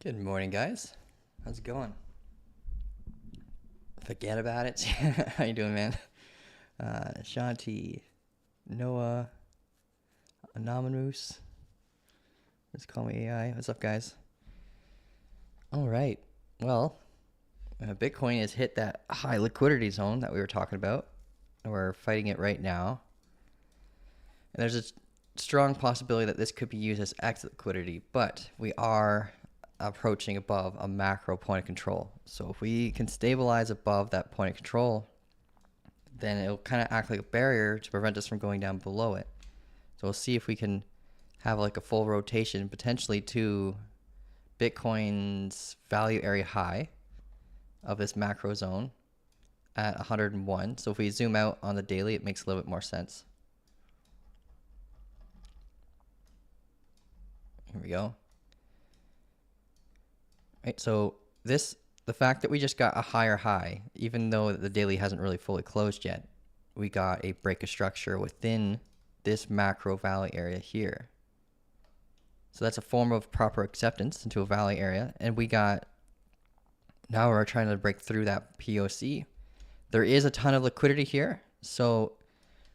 Good morning, guys. How's it going? Forget about it. How you doing, man? Shanti, Noah, Anonymous. Just call me AI. What's up, guys? All right. Well, Bitcoin has hit that high liquidity zone that we were talking about. We're fighting it right now. And there's a strong possibility that this could be used as exit liquidity, but we are approaching above a macro point of control. So if we can stabilize above that point of control, then it'll kind of act like a barrier to prevent us from going down below it. So we'll see if we can have like a full rotation potentially to Bitcoin's value area high of this macro zone at 101. So if we zoom out on the daily, it makes a little bit more sense. Here we go. Right, so the fact that we just got a higher high, even though the daily hasn't really fully closed yet, we got a break of structure within this macro valley area here. So that's a form of proper acceptance into a valley area. And now we're trying to break through that POC. There is a ton of liquidity here. So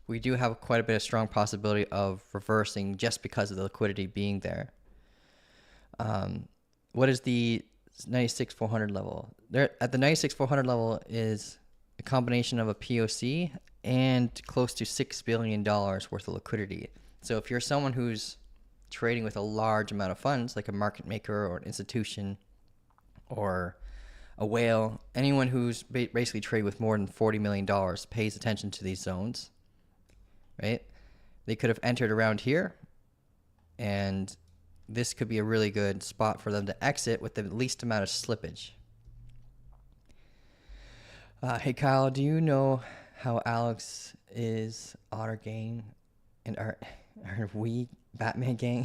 we do have quite a bit of strong possibility of reversing just because of the liquidity being there. What is the 96,400 level? There at the 96,400 level is a combination of a POC and close to $6 billion worth of liquidity. So if you're someone who's trading with a large amount of funds, like a market maker or an institution or a whale, anyone who's basically trading with more than $40 million pays attention to these zones, right? They could have entered around here, and this could be a really good spot for them to exit with the least amount of slippage. Hey Kyle, do you know how Alex is Otter Gang and are we Batman Gang?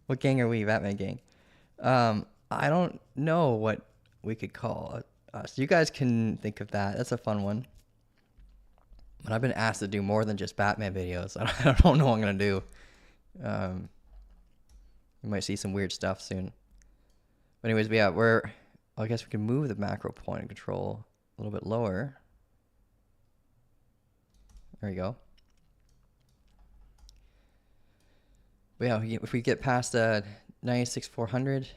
What gang are we, Batman Gang? I don't know what we could call us. You guys can think of that. That's a fun one. But I've been asked to do more than just Batman videos. I don't know what I'm gonna do. You might see some weird stuff soon. But anyways, yeah, I guess we can move the macro point of control a little bit lower. There you go. But yeah, if we get past 96,400,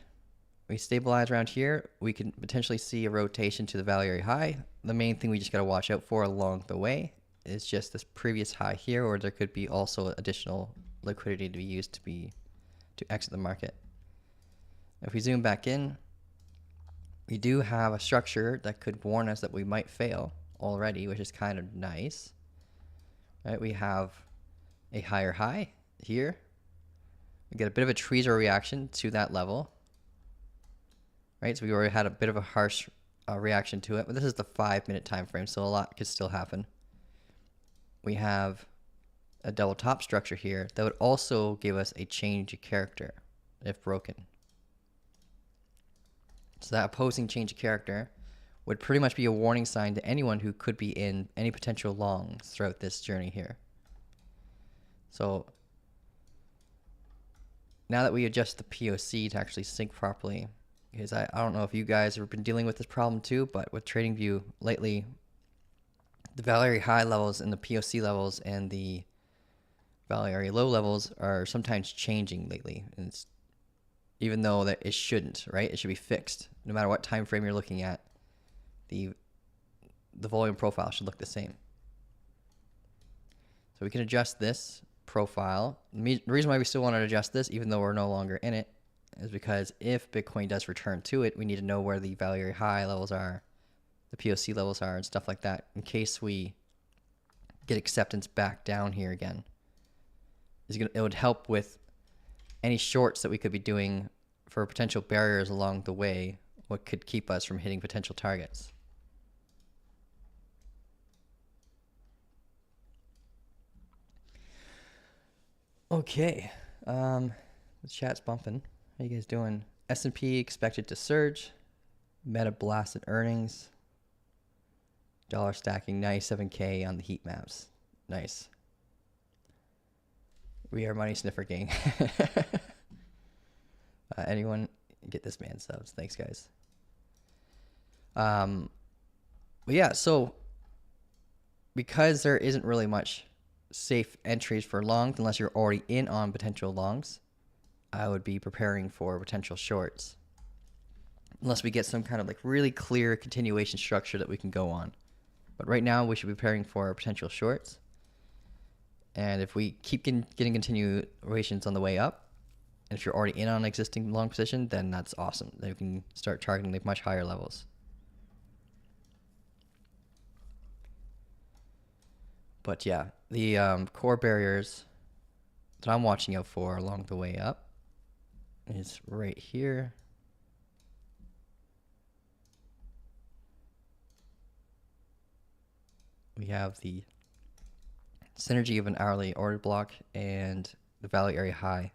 we stabilize around here, we can potentially see a rotation to the value area high. The main thing we just got to watch out for along the way is just this previous high here, or there could be also additional liquidity to be used to exit the market. If we zoom back in, we do have a structure that could warn us that we might fail already, which is kind of nice. Right, we have a higher high here. We get a bit of a tweezer reaction to that level. Right, so we already had a bit of a harsh reaction to it, but this is the 5-minute time frame, so a lot could still happen. We have a double top structure here that would also give us a change of character if broken. So that opposing change of character would pretty much be a warning sign to anyone who could be in any potential longs throughout this journey here. So now that we adjust the POC to actually sync properly, because I don't know if you guys have been dealing with this problem too, but with TradingView lately, the value area high levels and the POC levels and the value area low levels are sometimes changing lately. And it's, even though that it shouldn't, right? It should be fixed. No matter what time frame you're looking at, the volume profile should look the same. So we can adjust this profile. The reason why we still want to adjust this, even though we're no longer in it, is because if Bitcoin does return to it, we need to know where the value area high levels are, the POC levels are, and stuff like that, in case we get acceptance back down here again. It would help with any shorts that we could be doing for potential barriers along the way, what could keep us from hitting potential targets. Okay, the chat's bumping. How you guys doing? S&P expected to surge. Meta blasted earnings. Dollar stacking 97K on the heat maps. Nice. We are money sniffer gang. Anyone get this man subs? Thanks, guys. But yeah, so because there isn't really much safe entries for longs unless you're already in on potential longs, I would be preparing for potential shorts. Unless we get some kind of like really clear continuation structure that we can go on. But right now we should be preparing for potential shorts. And if we keep getting continuations on the way up, and if you're already in on an existing long position, then that's awesome. Then you can start targeting like much higher levels. But yeah, the core barriers that I'm watching out for along the way up is right here. We have the synergy of an hourly order block and the value area high.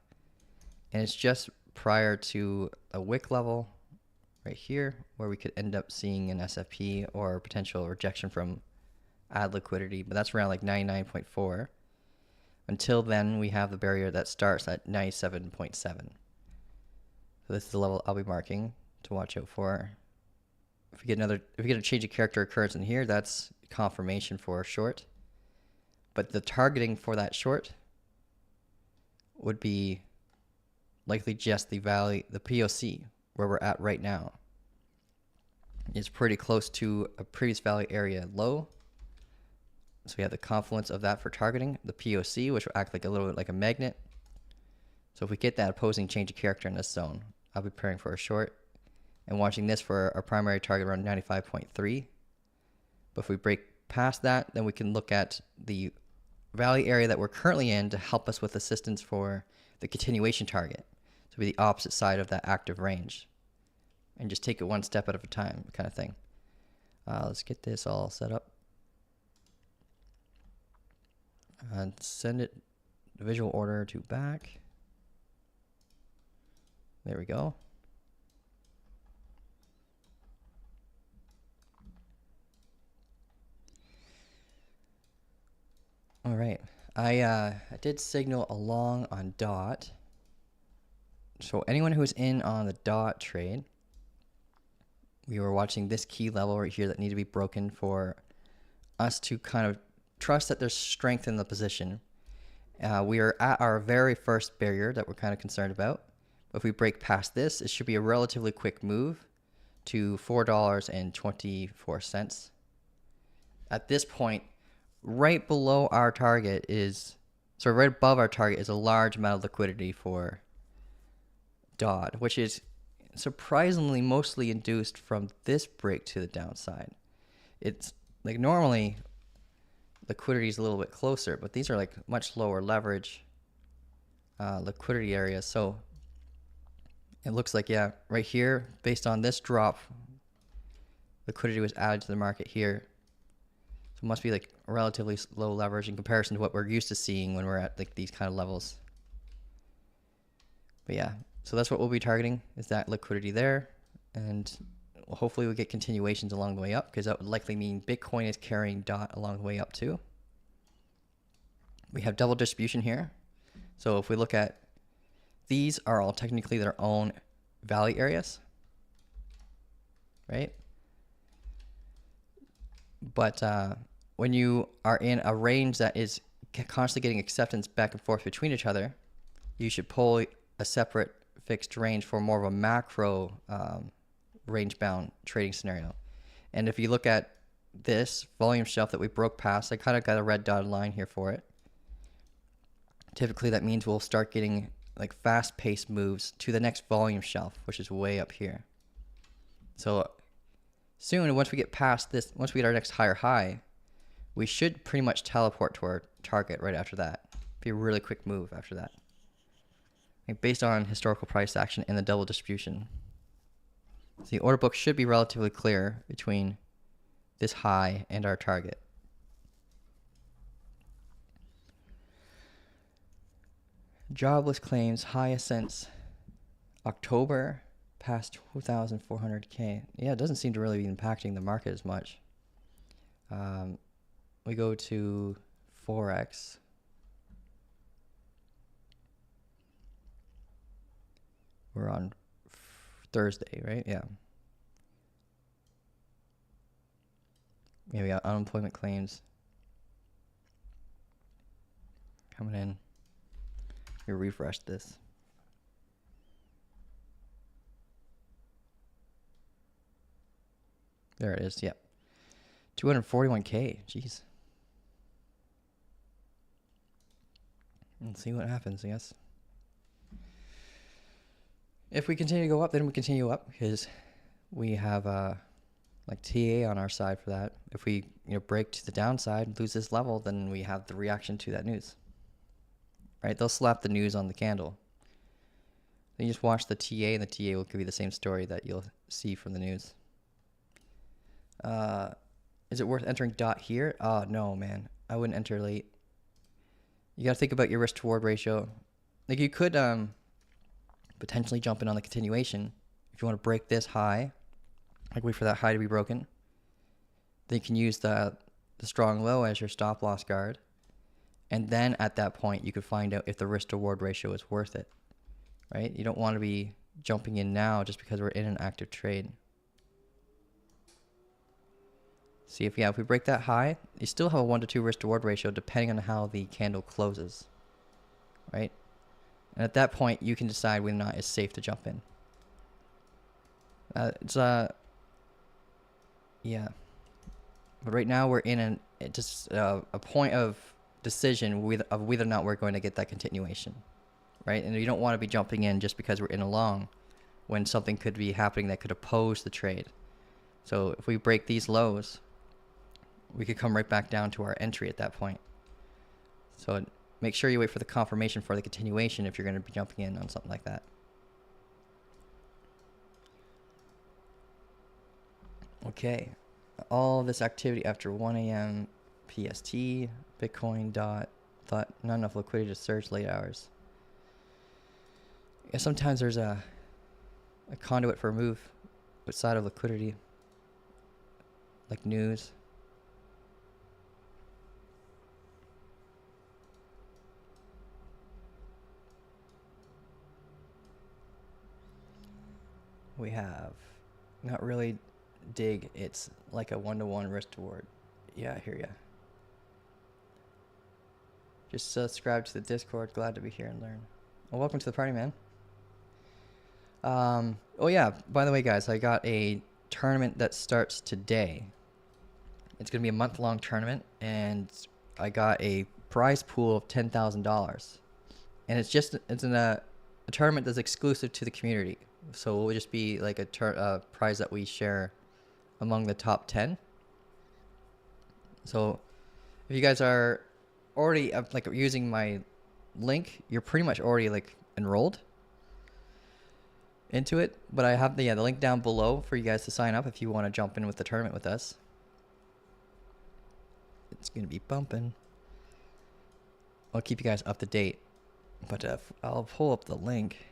And it's just prior to a wick level right here where we could end up seeing an SFP or potential rejection from add liquidity, but that's around like 99.4. Until then, we have the barrier that starts at 97.7. So this is the level I'll be marking to watch out for. If we get a change of character occurrence in here, that's confirmation for a short. But the targeting for that short would be likely just the value, the POC, where we're at right now. It's pretty close to a previous value area low. So we have the confluence of that for targeting, the POC, which will act like a little bit like a magnet. So if we get that opposing change of character in this zone, I'll be preparing for a short and watching this for our primary target around 95.3. But if we break past that, then we can look at the value area that we're currently in to help us with assistance for the continuation target. So be the opposite side of that active range. And just take it one step at a time kind of thing. Let's get this all set up. And send it the visual order to back. There we go. All right. I did signal along on dot. So anyone who's in on the dot trade, we were watching this key level right here that need to be broken for us to kind of trust that there's strength in the position. We are at our very first barrier that we're kind of concerned about. If we break past this, it should be a relatively quick move to $4.24. At this point, right below our target is, so right above our target is a large amount of liquidity for DOT, which is surprisingly mostly induced from this break to the downside. It's like normally liquidity is a little bit closer, but these are like much lower leverage liquidity areas. So it looks like, yeah, right here, based on this drop, liquidity was added to the market here. So it must be like relatively low leverage in comparison to what we're used to seeing when we're at like these kind of levels. But yeah, so that's what we'll be targeting, is that liquidity there. And hopefully we get continuations along the way up, because that would likely mean Bitcoin is carrying DOT along the way up too. We have double distribution here. So if we look at, these are all technically their own value areas, right? But when you are in a range that is constantly getting acceptance back and forth between each other, you should pull a separate fixed range for more of a macro range-bound trading scenario. And if you look at this volume shelf that we broke past, I kind of got a red dotted line here for it. Typically that means we'll start getting like fast-paced moves to the next volume shelf, which is way up here. So soon, once we get past this, once we get our next higher high, we should pretty much teleport to our target right after that. Be a really quick move after that, like based on historical price action and the double distribution. So the order book should be relatively clear between this high and our target. Jobless claims highest since October, past 2,400K. Yeah, it doesn't seem to really be impacting the market as much. We go to Forex. We're on Thursday, right? Yeah. Yeah, we got unemployment claims coming in. We refresh this. There it is. Yep. 241K. Jeez. Let's see what happens, I guess. If we continue to go up, then we continue up because we have like TA on our side for that. If we break to the downside, lose this level, then we have the reaction to that news. Right? They'll slap the news on the candle. Then you just watch the TA, and the TA will give you the same story that you'll see from the news. Is it worth entering dot here? No, man. I wouldn't enter late. You got to think about your risk to reward ratio. Like you could potentially jump in on the continuation if you want to break this high. Like wait for that high to be broken. Then you can use the strong low as your stop loss guard. And then at that point, you could find out if the risk to reward ratio is worth it. Right? You don't want to be jumping in now just because we're in an active trade. See if we break that high, you still have a 1 to 2 risk to reward ratio depending on how the candle closes. Right? And at that point, you can decide whether or not it's safe to jump in. Yeah. But right now we're in a point of decision of whether or not we're going to get that continuation. Right? And you don't want to be jumping in just because we're in a long when something could be happening that could oppose the trade. So if we break these lows, we could come right back down to our entry at that point. So make sure you wait for the confirmation for the continuation if you're going to be jumping in on something like that. Okay. All this activity after 1 a.m. PST, Bitcoin dot, thought not enough liquidity to surge late hours. Yeah, sometimes there's a conduit for a move outside of liquidity, like news. We have not really dig. It's like a 1-to-1 risk to reward. Yeah, I hear ya. Just subscribe to the Discord. Glad to be here and learn. Well, welcome to the party, man. Oh yeah, by the way, guys, I got a tournament that starts today. It's going to be a month-long tournament, and I got a prize pool of $10,000. And it's in a tournament that's exclusive to the community. So it will just be like a prize that we share among the top 10. So if you guys are already like using my link, you're pretty much already like enrolled into it. But I have the link down below for you guys to sign up if you want to jump in with the tournament with us. It's going to be bumping. I'll keep you guys up to date. But I'll pull up the link.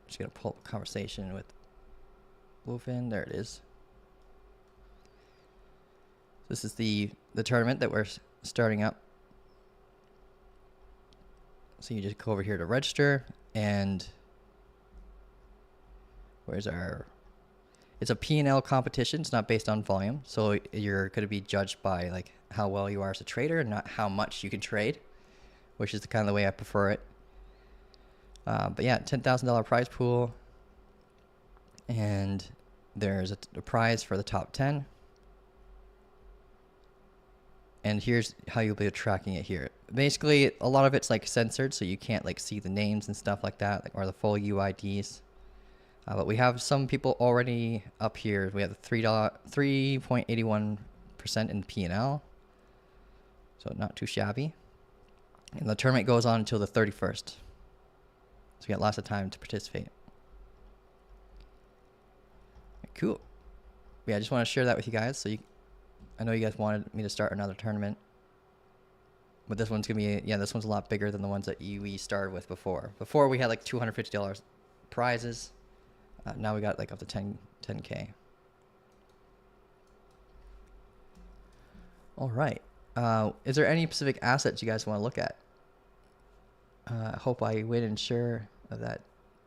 Just going to pull up a conversation with Wolfin. There it is. This is the tournament that we're starting up. So you just go over here to register, and where's our... It's a P&L competition. It's not based on volume. So you're going to be judged by like how well you are as a trader and not how much you can trade, which is the kind of the way I prefer it. But yeah, $10,000 prize pool. And there's a prize for the top 10. And here's how you'll be tracking it here. Basically, a lot of it's like censored, so you can't like see the names and stuff like that, or the full UIDs. But we have some people already up here. We have the 3.81% in P&L. So not too shabby. And the tournament goes on until the 31st. So we got lots of time to participate. Cool. Yeah, I just want to share that with you guys. So I know you guys wanted me to start another tournament. But this one's going to be, this one's a lot bigger than the ones that we started with before. Before we had like $250 prizes. Now we got like up to 10K. All right. Is there any specific assets you guys want to look at? Hope I win and share of that.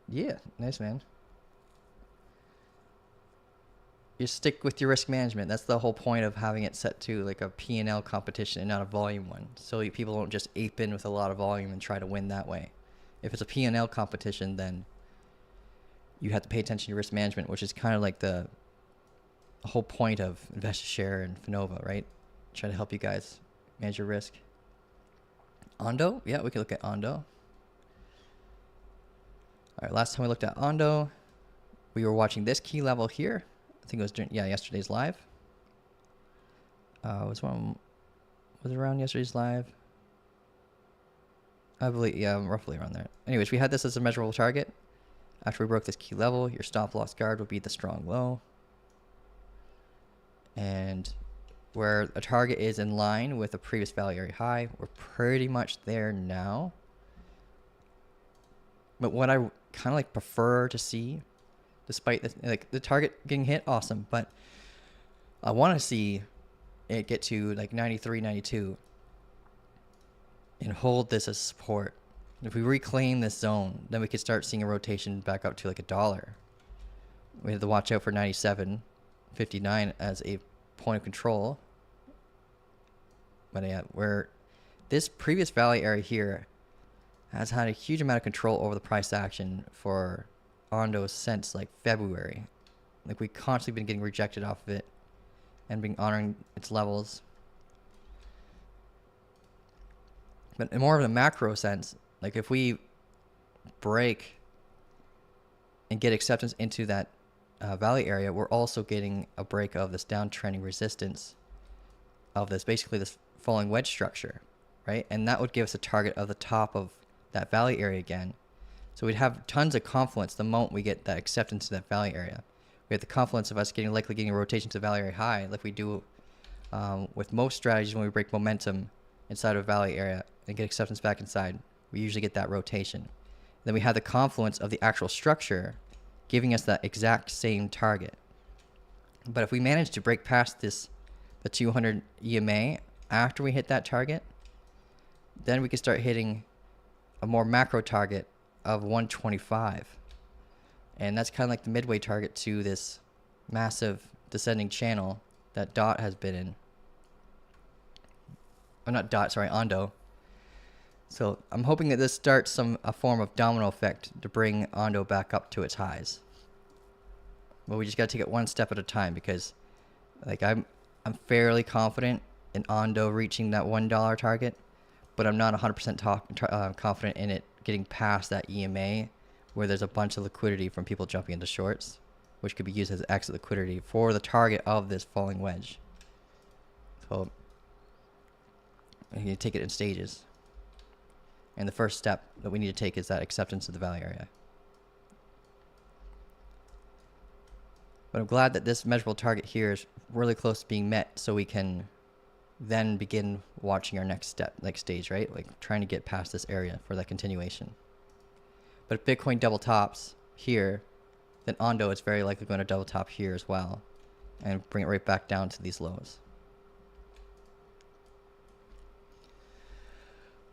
Yeah, nice, man. You stick with your risk management. That's the whole point of having it set to like a P&L competition and not a volume one. So people don't just ape in with a lot of volume and try to win that way. If it's a P&L competition, then you have to pay attention to risk management, which is kind of like the whole point of InvestiShare and Finova, right? Try to help you guys manage your risk. Ondo? Yeah, we can look at Ondo. All right, last time we looked at Ondo, we were watching this key level here. I think it was during, yesterday's live. Was it around yesterday's live? I believe, yeah, roughly around there. Anyways, we had this as a measurable target. After we broke this key level, your stop loss guard would be the strong low. And where a target is in line with a previous value area high, we're pretty much there now. But what I kind of like prefer to see, despite the target getting hit, awesome, but I want to see it get to like 93, 92 and hold this as support. If we reclaim this zone, then we could start seeing a rotation back up to like $1. We have to watch out for 97.59 as a point of control. But yeah, where this previous value area here has had a huge amount of control over the price action for Ondo since like February. Like we constantly been getting rejected off of it and been honoring its levels. But in more of a macro sense, like if we break and get acceptance into that value area, we're also getting a break of this downtrending resistance of this, basically this falling wedge structure, right? And that would give us a target of the top of that value area again. So we'd have tons of confluence the moment we get that acceptance to that value area. We have the confluence of us likely getting a rotation to the value area high, like we do with most strategies when we break momentum inside of a value area and get acceptance back inside. We usually get that rotation. Then we have the confluence of the actual structure giving us that exact same target. But if we manage to break past the 200 EMA after we hit that target, then we can start hitting a more macro target of 125. And that's kind of like the midway target to this massive descending channel that DOT has been in. Or not DOT, sorry, Ondo. So I'm hoping that this starts a form of domino effect to bring Ondo back up to its highs. But we just gotta take it one step at a time, because like I'm fairly confident in Ondo reaching that $1 target, but I'm not 100% confident in it getting past that EMA where there's a bunch of liquidity from people jumping into shorts, which could be used as exit liquidity for the target of this falling wedge. So you take it in stages. And the first step that we need to take is that acceptance of the value area. But I'm glad that this measurable target here is really close to being met, so we can then begin watching our next stage, right? Like trying to get past this area for that continuation. But if Bitcoin double tops here, then Ondo is very likely going to double top here as well and bring it right back down to these lows.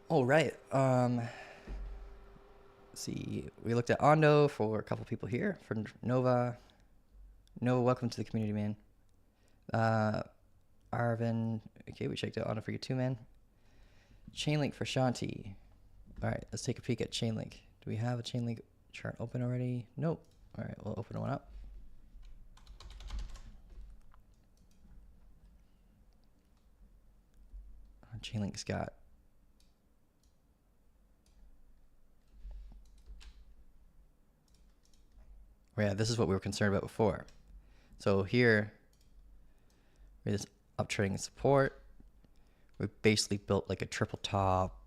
All right. Let's see. We looked at Ondo for a couple people here. For Nova. Nova, welcome to the community, man. Arvin. Okay, we checked out Ondo for you too, man. Chainlink for Shanti. All right, let's take a peek at Chainlink. Do we have a Chainlink chart open already? Nope. All right, we'll open one up. Chainlink's got yeah, this is what we were concerned about before. So here, we have this uptrending support. We basically built like a triple top.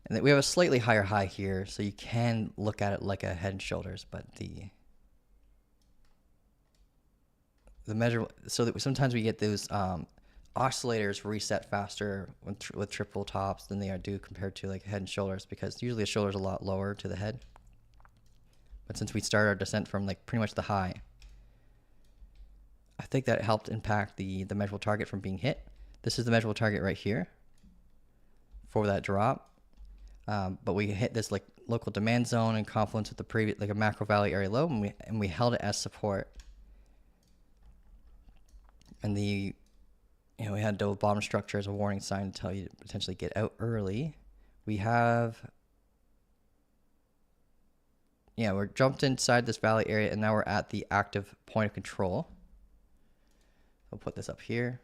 And then we have a slightly higher high here, so you can look at it like a head and shoulders, but the measure, so that sometimes we get those oscillators reset faster with triple tops than they do compared to like head and shoulders, because usually a shoulder is a lot lower to the head. But since we started our descent from like pretty much the high, I think that helped impact the measurable target from being hit. This is the measurable target right here for that drop. But we hit this like local demand zone in confluence with the previous, like a macro value area low, and we held it as support. And the, we had double bottom structure as a warning sign to tell you to potentially get out early. We have, we're jumped inside this valley area, and now we're at the active point of control. I'll put this up here.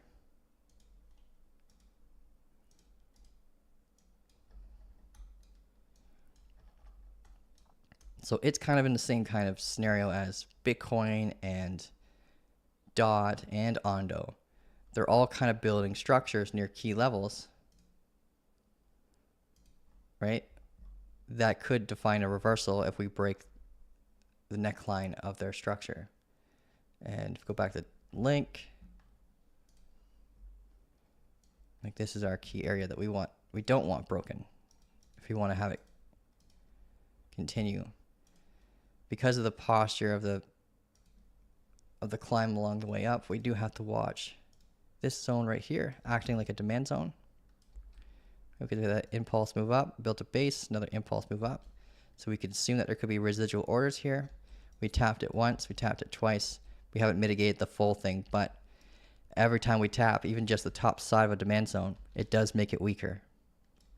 So it's kind of in the same kind of scenario as Bitcoin and Dot and Ondo. They're all kind of building structures near key levels, right? That could define a reversal if we break the neckline of their structure. And if we go back to link, like this is our key area that we don't want broken if we want to have it continue. Because of the posture of the climb along the way up, we do have to watch this zone right here acting like a demand zone. We could do that impulse move up, built a base, another impulse move up. So we could assume that there could be residual orders here. We tapped it once, we tapped it twice. We haven't mitigated the full thing, but every time we tap, even just the top side of a demand zone, it does make it weaker,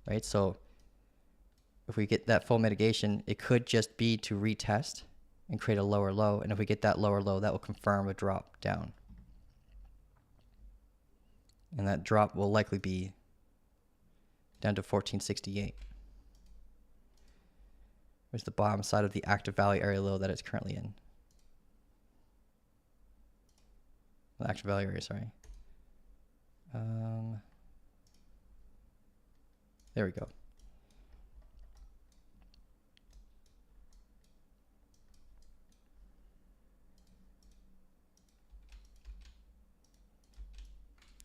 right? So if we get that full mitigation, it could just be to retest and create a lower low. And if we get that lower low, that will confirm a drop down. And that drop will likely be down to 1468. Where's the bottom side of the active value area low that it's currently in? The active value area, sorry. There we go.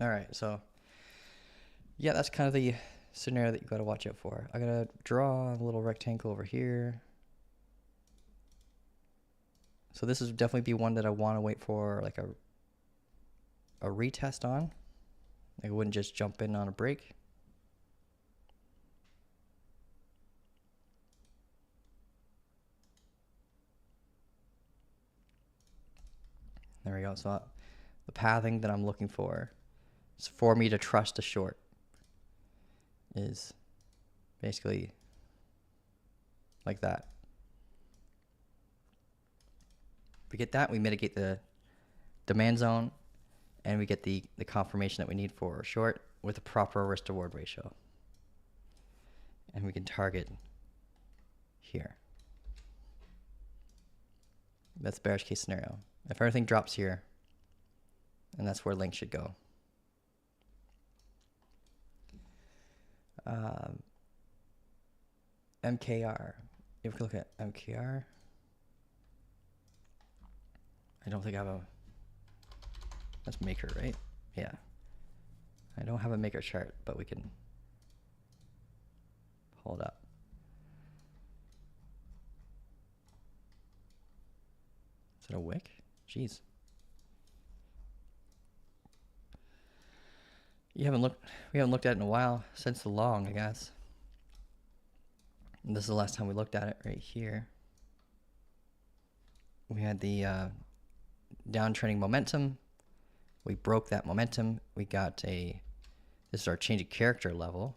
All right, so yeah, that's kind of the scenario that you got to watch out for. I got to draw a little rectangle over here. So this would definitely be one that I want to wait for like a retest on. I wouldn't just jump in on a break. There we go. So the pathing that I'm looking for is for me to trust a short is basically like that. If we get that, we mitigate the demand zone, and we get the confirmation that we need for a short with a proper risk to reward ratio. And we can target here. That's the bearish case scenario. If everything drops here, and that's where link should go. MKR. If we look at MKR, I don't think I have a, that's maker, right? Yeah. I don't have a maker chart, but we can hold up. Is it a wick? Jeez. We haven't looked at it in a while, since the long, I guess. And this is the last time we looked at it right here. We had the downtrending momentum. We broke that momentum. We got this is our change of character level,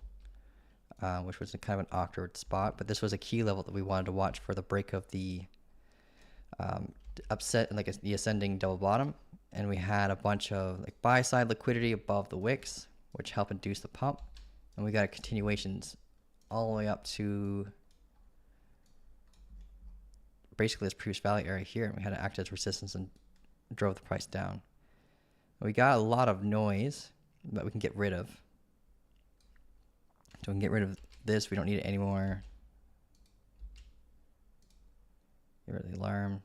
which was a kind of an awkward spot, but this was a key level that we wanted to watch for the break of the upset, like the ascending double bottom. And we had a bunch of like buy side liquidity above the wicks, which help induce the pump. And we got continuations all the way up to basically this previous value area here. And we had to act as resistance and drove the price down. We got a lot of noise that we can get rid of. So we can get rid of this. We don't need it anymore. Get rid of the alarm.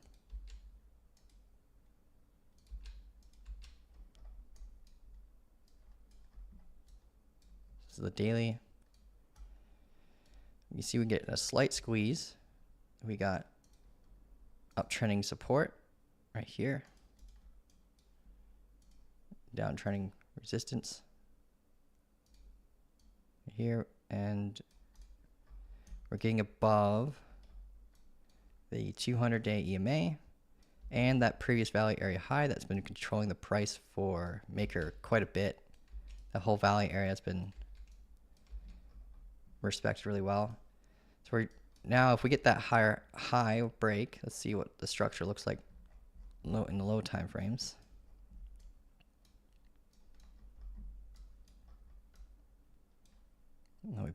This is the daily. You see we get a slight squeeze. We got uptrending support right here. Downtrending resistance here, and we're getting above the 200-day EMA and that previous value area high that's been controlling the price for Maker quite a bit. The whole value area has been respected really well. So we're now, if we get that higher high break, let's see what the structure looks like in the low time frames. We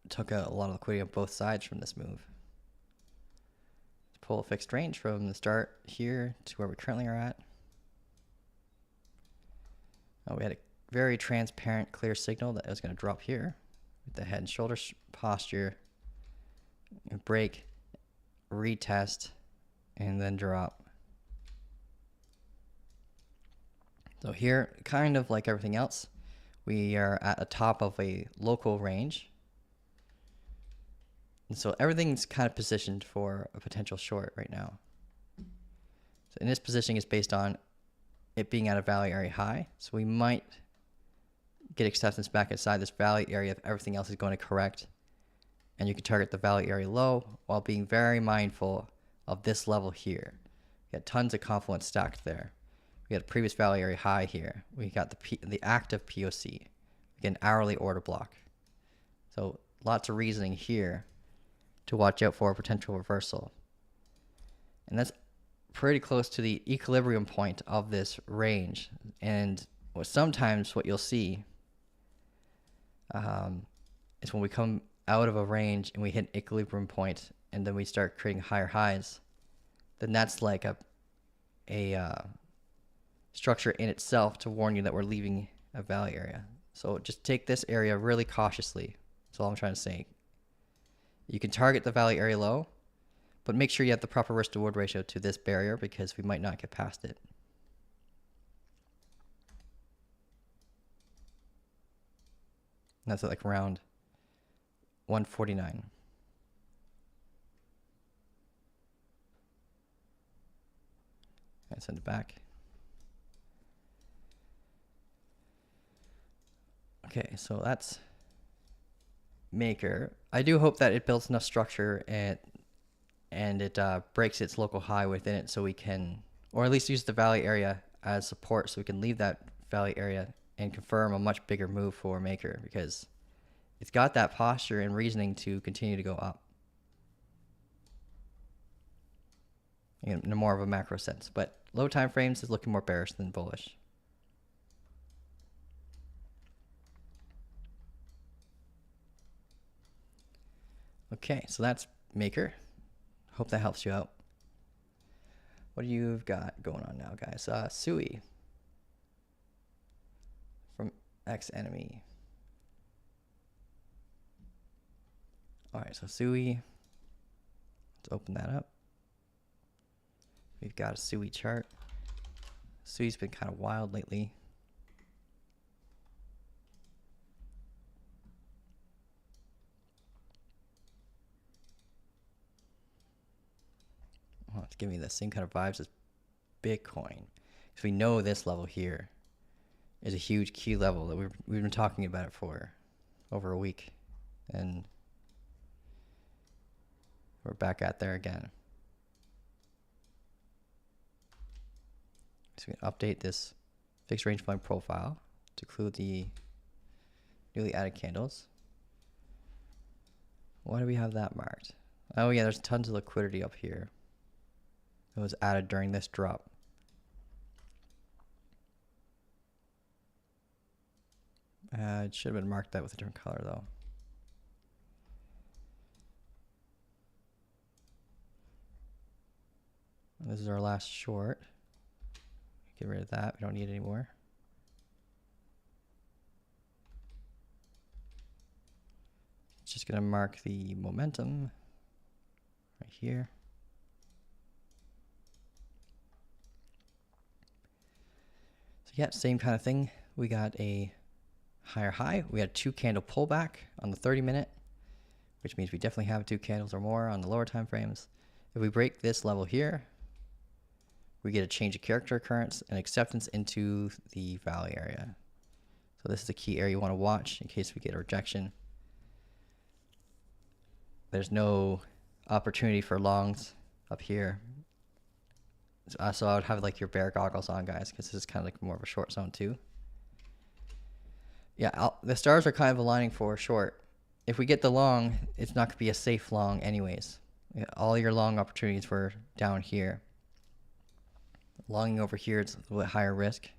took out a lot of liquidity on both sides from this move. Let's pull a fixed range from the start here to where we currently are at. We had a very transparent, clear signal that it was going to drop here with the head and shoulders posture, break, retest, and then drop. So here, kind of like everything else, we are at the top of a local range. And so everything's kind of positioned for a potential short right now. So in this positioning is based on it being at a value area high. So we might get acceptance back inside this value area if everything else is going to correct. And you can target the value area low while being very mindful of this level here. We got tons of confluence stacked there. We got a previous value area high here. We got the active POC. We get an hourly order block. So lots of reasoning here to watch out for a potential reversal. And that's pretty close to the equilibrium point of this range. And sometimes what you'll see is when we come out of a range and we hit an equilibrium point and then we start creating higher highs, then that's like a structure in itself to warn you that we're leaving a value area. So just take this area really cautiously. That's all I'm trying to say. You can target the value area low, but make sure you have the proper risk to reward ratio to this barrier because we might not get past it. And that's at like around 149. And send it back. Okay, so that's Maker. I do hope that it builds enough structure and it breaks its local high within it so we can, or at least use the value area as support so we can leave that value area and confirm a much bigger move for Maker because it's got that posture and reasoning to continue to go up in a more of a macro sense. But low time frames is looking more bearish than bullish. Okay, so that's Maker. Hope that helps you out. What do you've got going on now, guys? Sui from X-Enemy. All right, so Sui. Let's open that up. We've got a Sui chart. Sui's been kind of wild lately. Oh, it's giving me the same kind of vibes as Bitcoin. Because we know this level here is a huge key level that we've been talking about it for over a week. And we're back at there again. So we can update this fixed range point profile to include the newly added candles. Why do we have that marked? Oh yeah, there's tons of liquidity up here that was added during this drop. It should have been marked that with a different color though. This is our last short. Get rid of that. We don't need it anymore. It's just going to mark the momentum right here. So yeah, same kind of thing. We got a higher high. We had a 2-candle pullback on the 30-minute, which means we definitely have 2 candles or more on the lower time frames. If we break this level here, we get a change of character occurrence and acceptance into the value area. So this is a key area you want to watch in case we get a rejection. There's no opportunity for longs up here. So I would have like your bear goggles on, guys, because this is kind of like more of a short zone too. Yeah, the stars are kind of aligning for short. If we get the long, it's not going to be a safe long anyways. Yeah, all your long opportunities were down here. Longing over here, it's a little bit higher risk.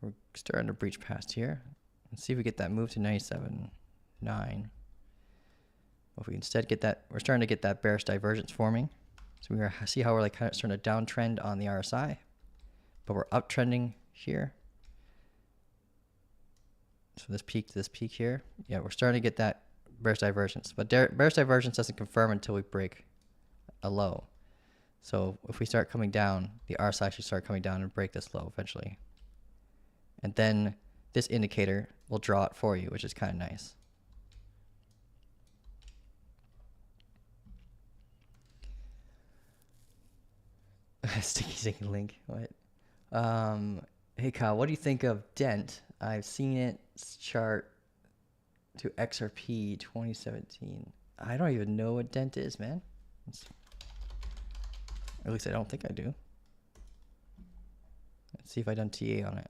We're starting to breach past here. Let's see if we get that move to 97.9. If we instead get that, we're starting to get that bearish divergence forming. So we see how we're like kind of starting to downtrend on the RSI, but we're uptrending here. So this peak to this peak here, yeah, we're starting to get that bearish divergence. But bearish divergence doesn't confirm until we break a low. So if we start coming down, the RSI should start coming down and break this low eventually. And then this indicator will draw it for you, which is kind of nice. Sticky link. What? Hey Kyle, what do you think of Dent? I've seen its chart to XRP 2017. I don't even know what Dent is, man. Or at least I don't think I do. Let's see if I've done TA on it.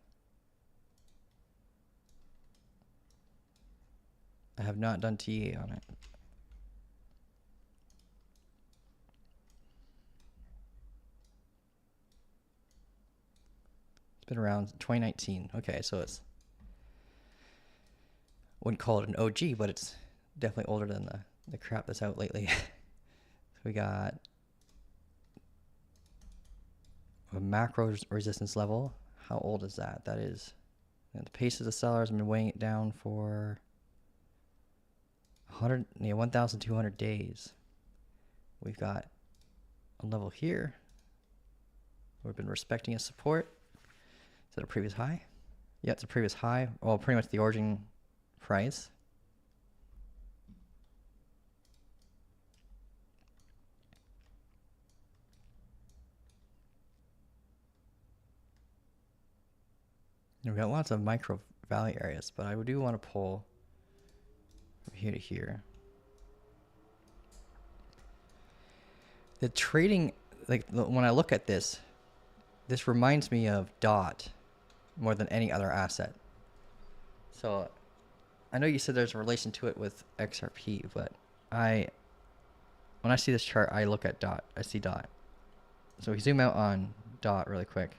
I have not done TA on it. It's been around 2019. Okay, so it's, wouldn't call it an OG, but it's definitely older than the crap that's out lately. So we got a macro resistance level. How old is that? That is, the pace of the sellers, I've been weighing it down for 1,200 days. We've got a level here. We've been respecting its support. Is that a previous high? Yeah, it's a previous high. Well, pretty much the origin price. And we've got lots of micro value areas, but I do want to pull from here to here. The trading, like when I look at this, this reminds me of DOT more than any other asset. So I know you said there's a relation to it with XRP, but when I see this chart, I look at DOT. I see DOT. So we zoom out on DOT really quick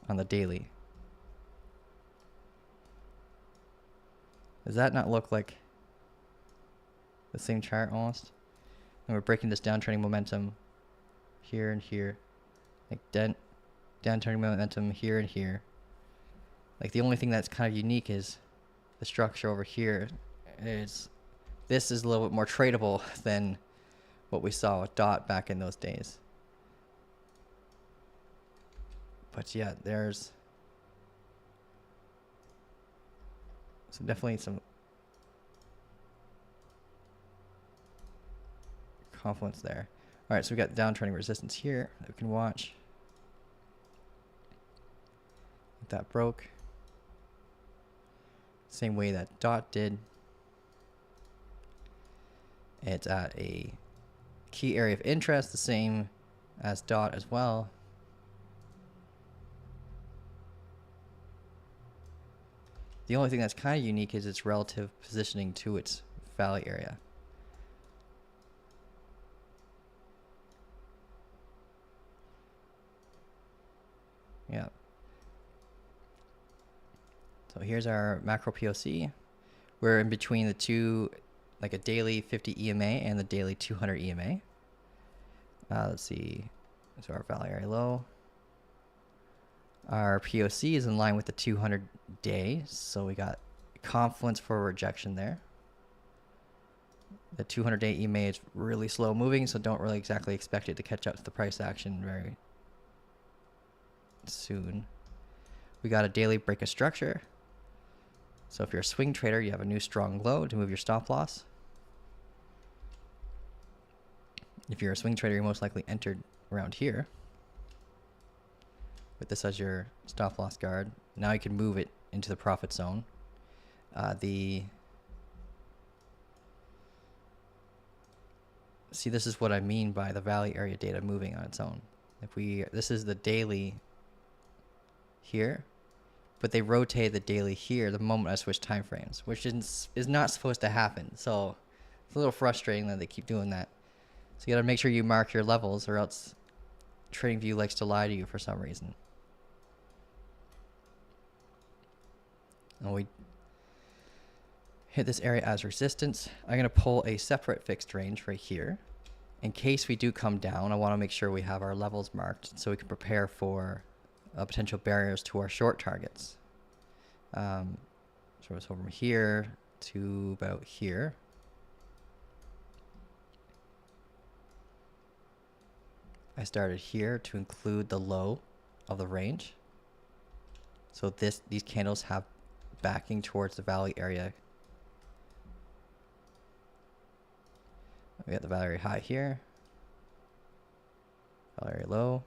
on the daily. Does that not look like the same chart almost? And we're breaking this downtrending momentum here and here, like downturning momentum here and here. Like the only thing that's kind of unique is the structure over here. This is a little bit more tradable than what we saw with DOT back in those days. But yeah, there's definitely some confluence there. All right, so we got downtrending resistance here that we can watch. That broke. Same way that DOT did. It's at a key area of interest, the same as DOT as well. The only thing that's kind of unique is its relative positioning to its value area. Yeah. So here's our macro POC. We're in between the two, like a daily 50 EMA and the daily 200 EMA. Let's see. So our value area low. Our POC is in line with the 200 day. So we got confluence for rejection there. The 200 day EMA is really slow moving, so don't really exactly expect it to catch up to the price action very soon. We got a daily break of structure. So if you're a swing trader, you have a new strong low to move your stop loss. If you're a swing trader, you're most likely entered around here. with this as your stop loss guard. Now you can move it into the profit zone. See, this is what I mean by the value area data moving on its own. This is the daily here, but they rotate the daily here the moment I switch time frames, which is not supposed to happen. So it's a little frustrating that they keep doing that. So you gotta make sure you mark your levels, or else TradingView likes to lie to you for some reason. And we hit this area as resistance. I'm going to pull a separate fixed range right here. In case we do come down, I want to make sure we have our levels marked so we can prepare for potential barriers to our short targets. So it's from here to about here. I started here to include the low of the range. So these candles have backing towards the value area. We got the value area high here, value area low.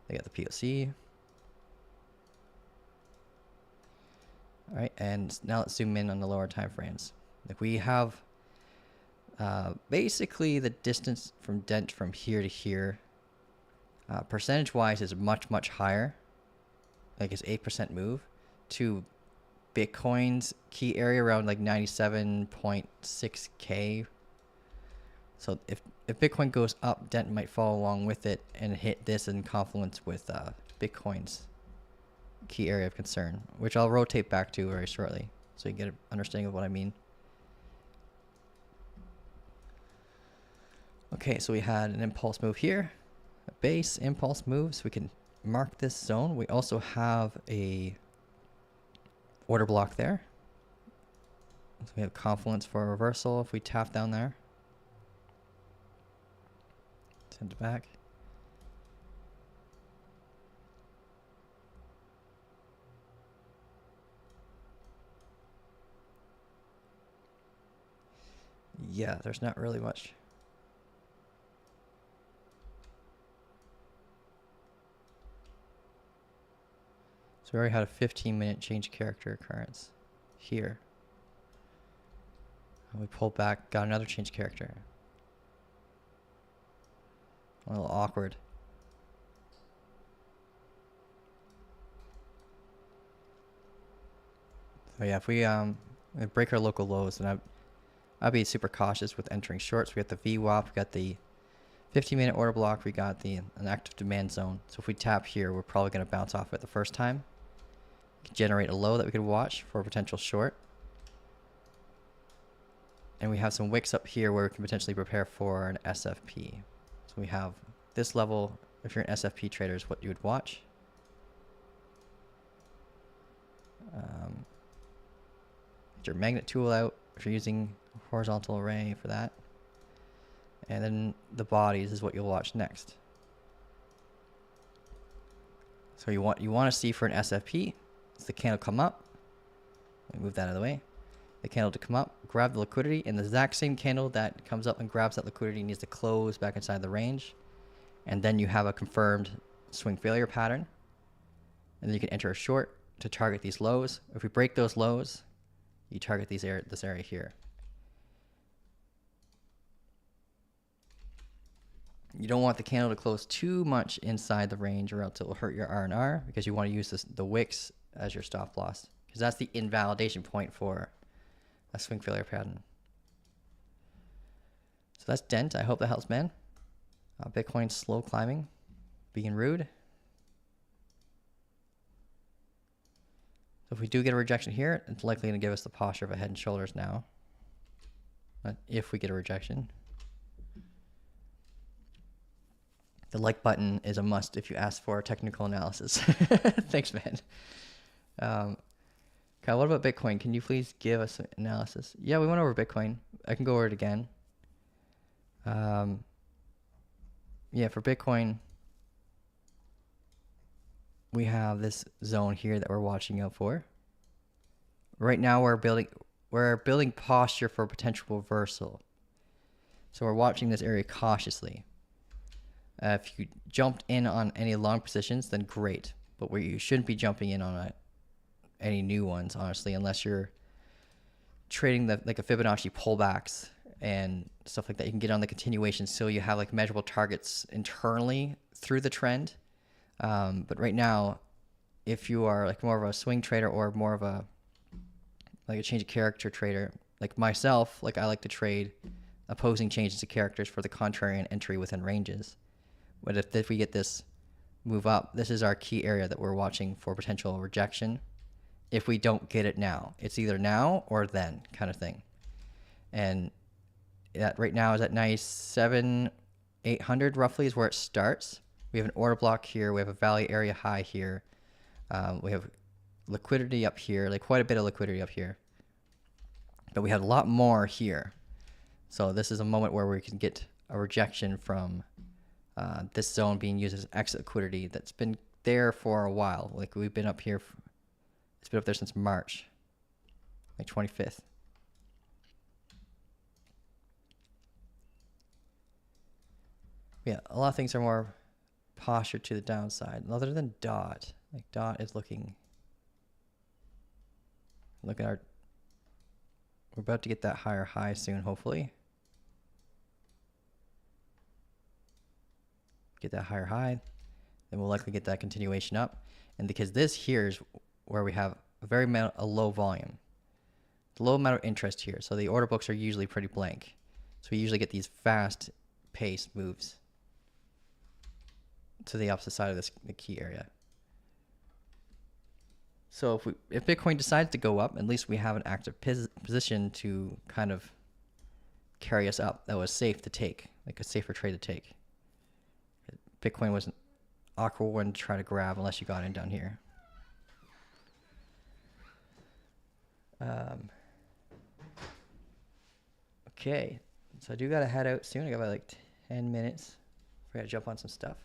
They got the POC. All right, and now let's zoom in on the lower time frames. If we have basically the distance from Dent from here to here, percentage-wise is much higher. Like it's 8% move to Bitcoin's key area around like 97.6K. So if Bitcoin goes up, Dent might follow along with it and hit this in confluence with Bitcoin's key area of concern, which I'll rotate back to very shortly so you get an understanding of what I mean. Okay, so we had an impulse move here, a base impulse move, so we can mark this zone. We also have a order block there. So we have confluence for a reversal if we tap down there. Send it back. Yeah, there's not really much. So we already had a 15-minute change character occurrence here. And we pulled back, got another change character. A little awkward. So yeah, if we break our local lows, then I'd be super cautious with entering shorts. We got the VWAP, we got the 15-minute order block, we got an active demand zone. So if we tap here, we're probably going to bounce off it the first time. Generate a low that we could watch for a potential short. And we have some wicks up here where we can potentially prepare for an SFP. So we have this level. If you're an SFP trader, is what you would watch. Get your magnet tool out if you're using a horizontal array for that. And then the bodies is what you'll watch next. So you want to see for an SFP, is the candle come up. Let me move that out of the way. The candle to come up, grab the liquidity, and the exact same candle that comes up and grabs that liquidity needs to close back inside the range. And then you have a confirmed swing failure pattern. And then you can enter a short to target these lows. If we break those lows, you target this area here. You don't want the candle to close too much inside the range, or else it will hurt your R&R, because you want to use the wicks as your stop loss, because that's the invalidation point for a swing failure pattern. So that's Dent. I hope that helps, man. Bitcoin slow climbing, being rude. So if we do get a rejection here, it's likely going to give us the posture of a head and shoulders now. If we get a rejection. The like button is a must if you ask for technical analysis. Thanks, man. Kyle, what about Bitcoin? Can you please give us an analysis? Yeah, we went over Bitcoin. I can go over it again. Yeah, for Bitcoin, we have this zone here that we're watching out for. Right now, we're building posture for a potential reversal. So we're watching this area cautiously. If you jumped in on any long positions, then great. But where you shouldn't be jumping in on any new ones, honestly, unless you're trading like a Fibonacci pullbacks and stuff like that. You can get on the continuation, so you have like measurable targets internally through the trend. But right now, if you are like more of a swing trader or more of a like a change of character trader, like myself, like I like to trade opposing changes of characters for the contrarian entry within ranges. But if we get this move up, this is our key area that we're watching for potential rejection. If we don't get it now, it's either now or then kind of thing. And that right now is at 97,800 roughly is where it starts. We have an order block here. We have a value area high here. We have liquidity up here, like quite a bit of liquidity up here. But we have a lot more here. So this is a moment where we can get a rejection from this zone being used as exit liquidity that's been there for a while. Like we've been up here, it's been up there since March, like 25th. Yeah, a lot of things are more postured to the downside. Other than DOT, like DOT is looking, look at our, we're about to get that higher high soon, hopefully. Get that higher high, then we'll likely get that continuation up. And because this here is where we have a low volume, low amount of interest here. So the order books are usually pretty blank. So we usually get these fast paced moves to the opposite side of the key area. So if Bitcoin decides to go up, at least we have an active position to kind of carry us up. That was safe to take, like a safer trade to take. Bitcoin was an awkward one to try to grab unless you got in down here. Okay, so I do gotta head out soon. I got about like 10 minutes. I gotta jump on some stuff.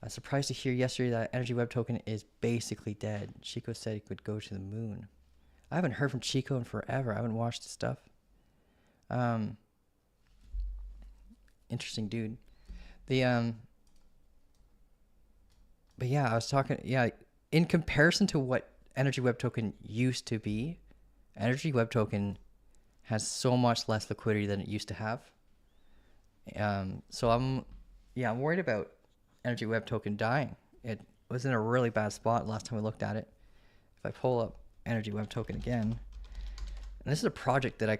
I was surprised to hear yesterday that Energy Web Token is basically dead. Chico said he could go to the moon. I haven't heard from Chico in forever. I haven't watched his stuff. Interesting dude. But yeah, I was talking, in comparison to what Energy Web Token used to be, Energy Web Token has so much less liquidity than it used to have. So I'm worried about Energy Web Token dying. It was in a really bad spot last time we looked at it. If I pull up Energy Web Token again, and this is a project that I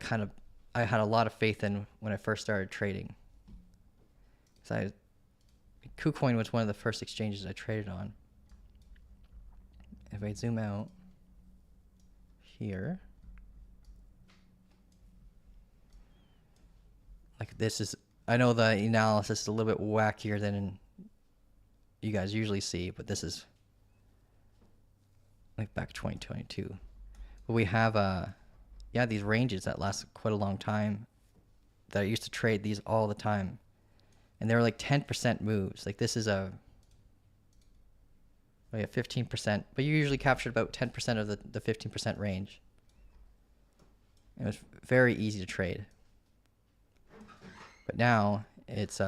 had a lot of faith in when I first started trading. KuCoin was one of the first exchanges I traded on. If I zoom out here, like this is, I know the analysis is a little bit wackier than you guys usually see, but this is like back 2022. But we have these ranges that last quite a long time that I used to trade these all the time. And they were like 10% moves. Like this is a 15%, but you usually captured about 10% of the 15% range. It was very easy to trade. But now it's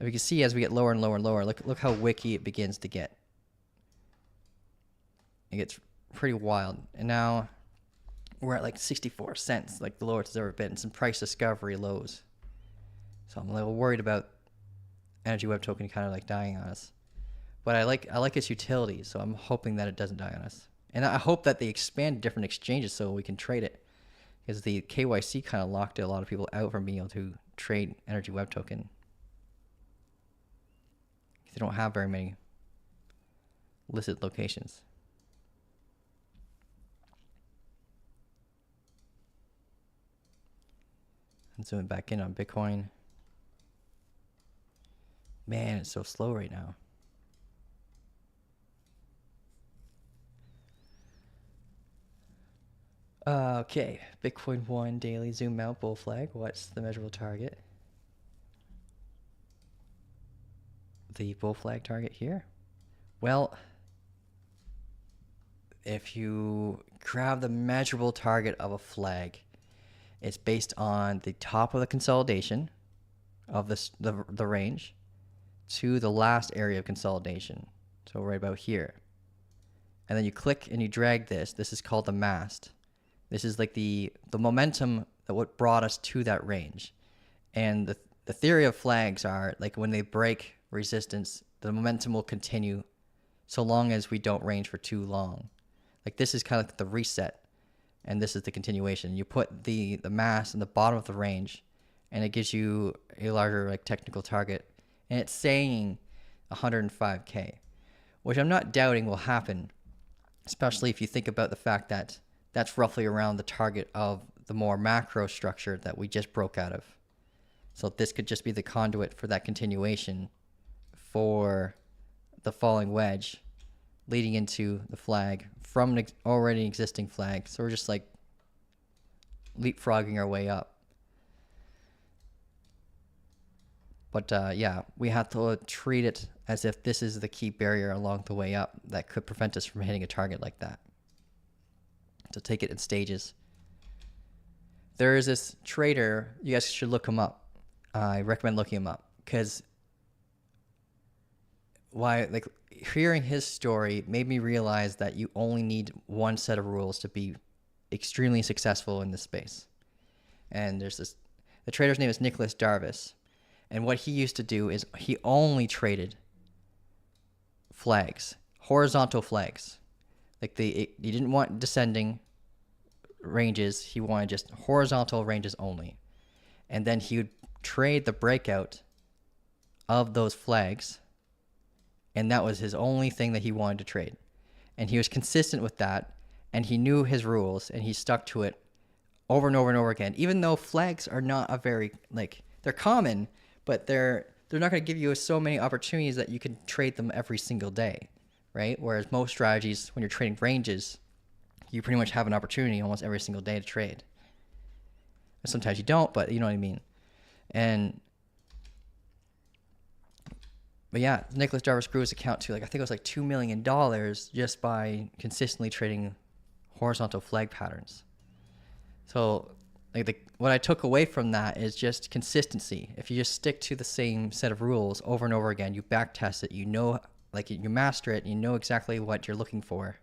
we can see as we get lower and lower and lower, look how wicky it begins to get. It gets pretty wild. And now we're at like 64 cents, like the lowest it's ever been. Some price discovery lows. So I'm a little worried about Energy Web Token kind of like dying on us. But I like its utility, so I'm hoping that it doesn't die on us. And I hope that they expand different exchanges so we can trade it. Because the KYC kind of locked a lot of people out from being able to trade Energy Web Token. They don't have very many listed locations. And zooming back in on Bitcoin. Man, it's so slow right now. Okay, Bitcoin 1 daily zoom out bull flag. What's the measurable target? The bull flag target here. Well, if you grab the measurable target of a flag, it's based on the top of the consolidation of the range to the last area of consolidation. So right about here. And then you click and you drag this. This is called the mast. This is like the momentum that what brought us to that range. And the theory of flags are like when they break resistance, the momentum will continue so long as we don't range for too long. Like this is kind of like the reset, and this is the continuation. You put the mass in the bottom of the range, and it gives you a larger like technical target, and it's saying 105K, which I'm not doubting will happen, especially if you think about the fact that that's roughly around the target of the more macro structure that we just broke out of. So this could just be the conduit for that continuation for the falling wedge leading into the flag from an already existing flag. So we're just like leapfrogging our way up. But yeah, we have to treat it as if this is the key barrier along the way up that could prevent us from hitting a target like that. So take it in stages. There is this trader, you guys should look him up. I recommend looking him up because hearing his story made me realize that you only need one set of rules to be extremely successful in this space. And the trader's name is Nicholas Darvis. And what he used to do is he only traded flags, horizontal flags. Like he didn't want descending ranges. He wanted just horizontal ranges only. And then he would trade the breakout of those flags, and that was his only thing that he wanted to trade. And he was consistent with that, and he knew his rules, and he stuck to it over and over and over again. Even though flags are not a very they're common, but they're not going to give you so many opportunities that you can trade them every single day, right? Whereas most strategies, when you're trading ranges, you pretty much have an opportunity almost every single day to trade. Sometimes you don't, but you know what I mean. But yeah, Nicholas Darvis grew his account to I think it was $2 million just by consistently trading horizontal flag patterns. So what I took away from that is just consistency. If you just stick to the same set of rules over and over again, you back test it, you master it, you know exactly what you're looking for.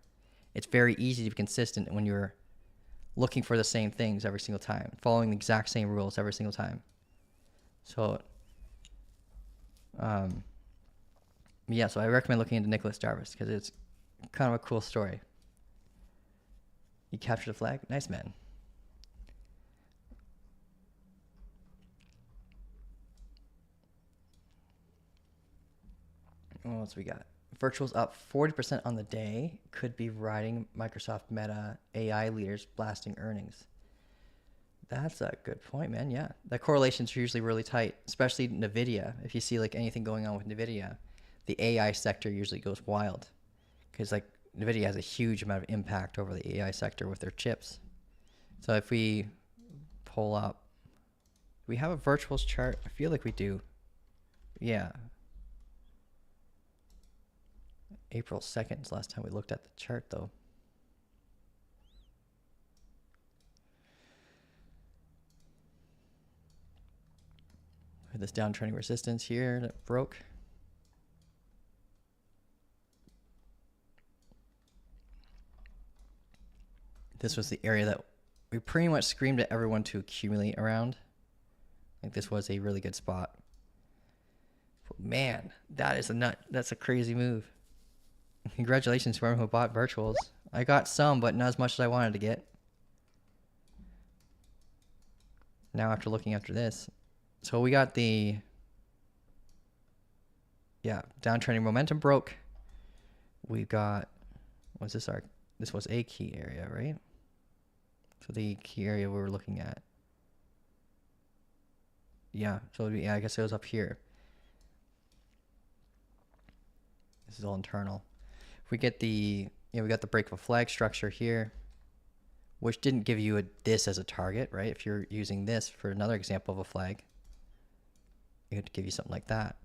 It's very easy to be consistent when you're looking for the same things every single time, following the exact same rules every single time. So, yeah, so I recommend looking into Nicholas Darvis because it's kind of a cool story. You captured the flag? Nice, man. What else we got? Virtual's up 40% on the day. Could be riding Microsoft Meta AI leaders blasting earnings. That's a good point, man. Yeah, the correlations are usually really tight, especially NVIDIA. If you see anything going on with NVIDIA, the AI sector usually goes wild because NVIDIA has a huge amount of impact over the AI sector with their chips. So if we pull up, do we have a virtuals chart? I feel like we do. Yeah. April 2nd is the last time we looked at the chart, though. We had this downtrending resistance here that broke. This was the area that we pretty much screamed at everyone to accumulate around. I think this was a really good spot. But man, that is a nut. That's a crazy move. Congratulations to everyone who bought virtuals. I got some, but not as much as I wanted to get. Now after looking after this. So we got the downtrending momentum broke. We got, what's this arc? This was a key area, right? So the key area we were looking at. Yeah, so yeah, I guess it was up here. This is all internal. If we get we got the break of a flag structure here, which didn't give you this as a target, right? If you're using this for another example of a flag, it would give you something like that.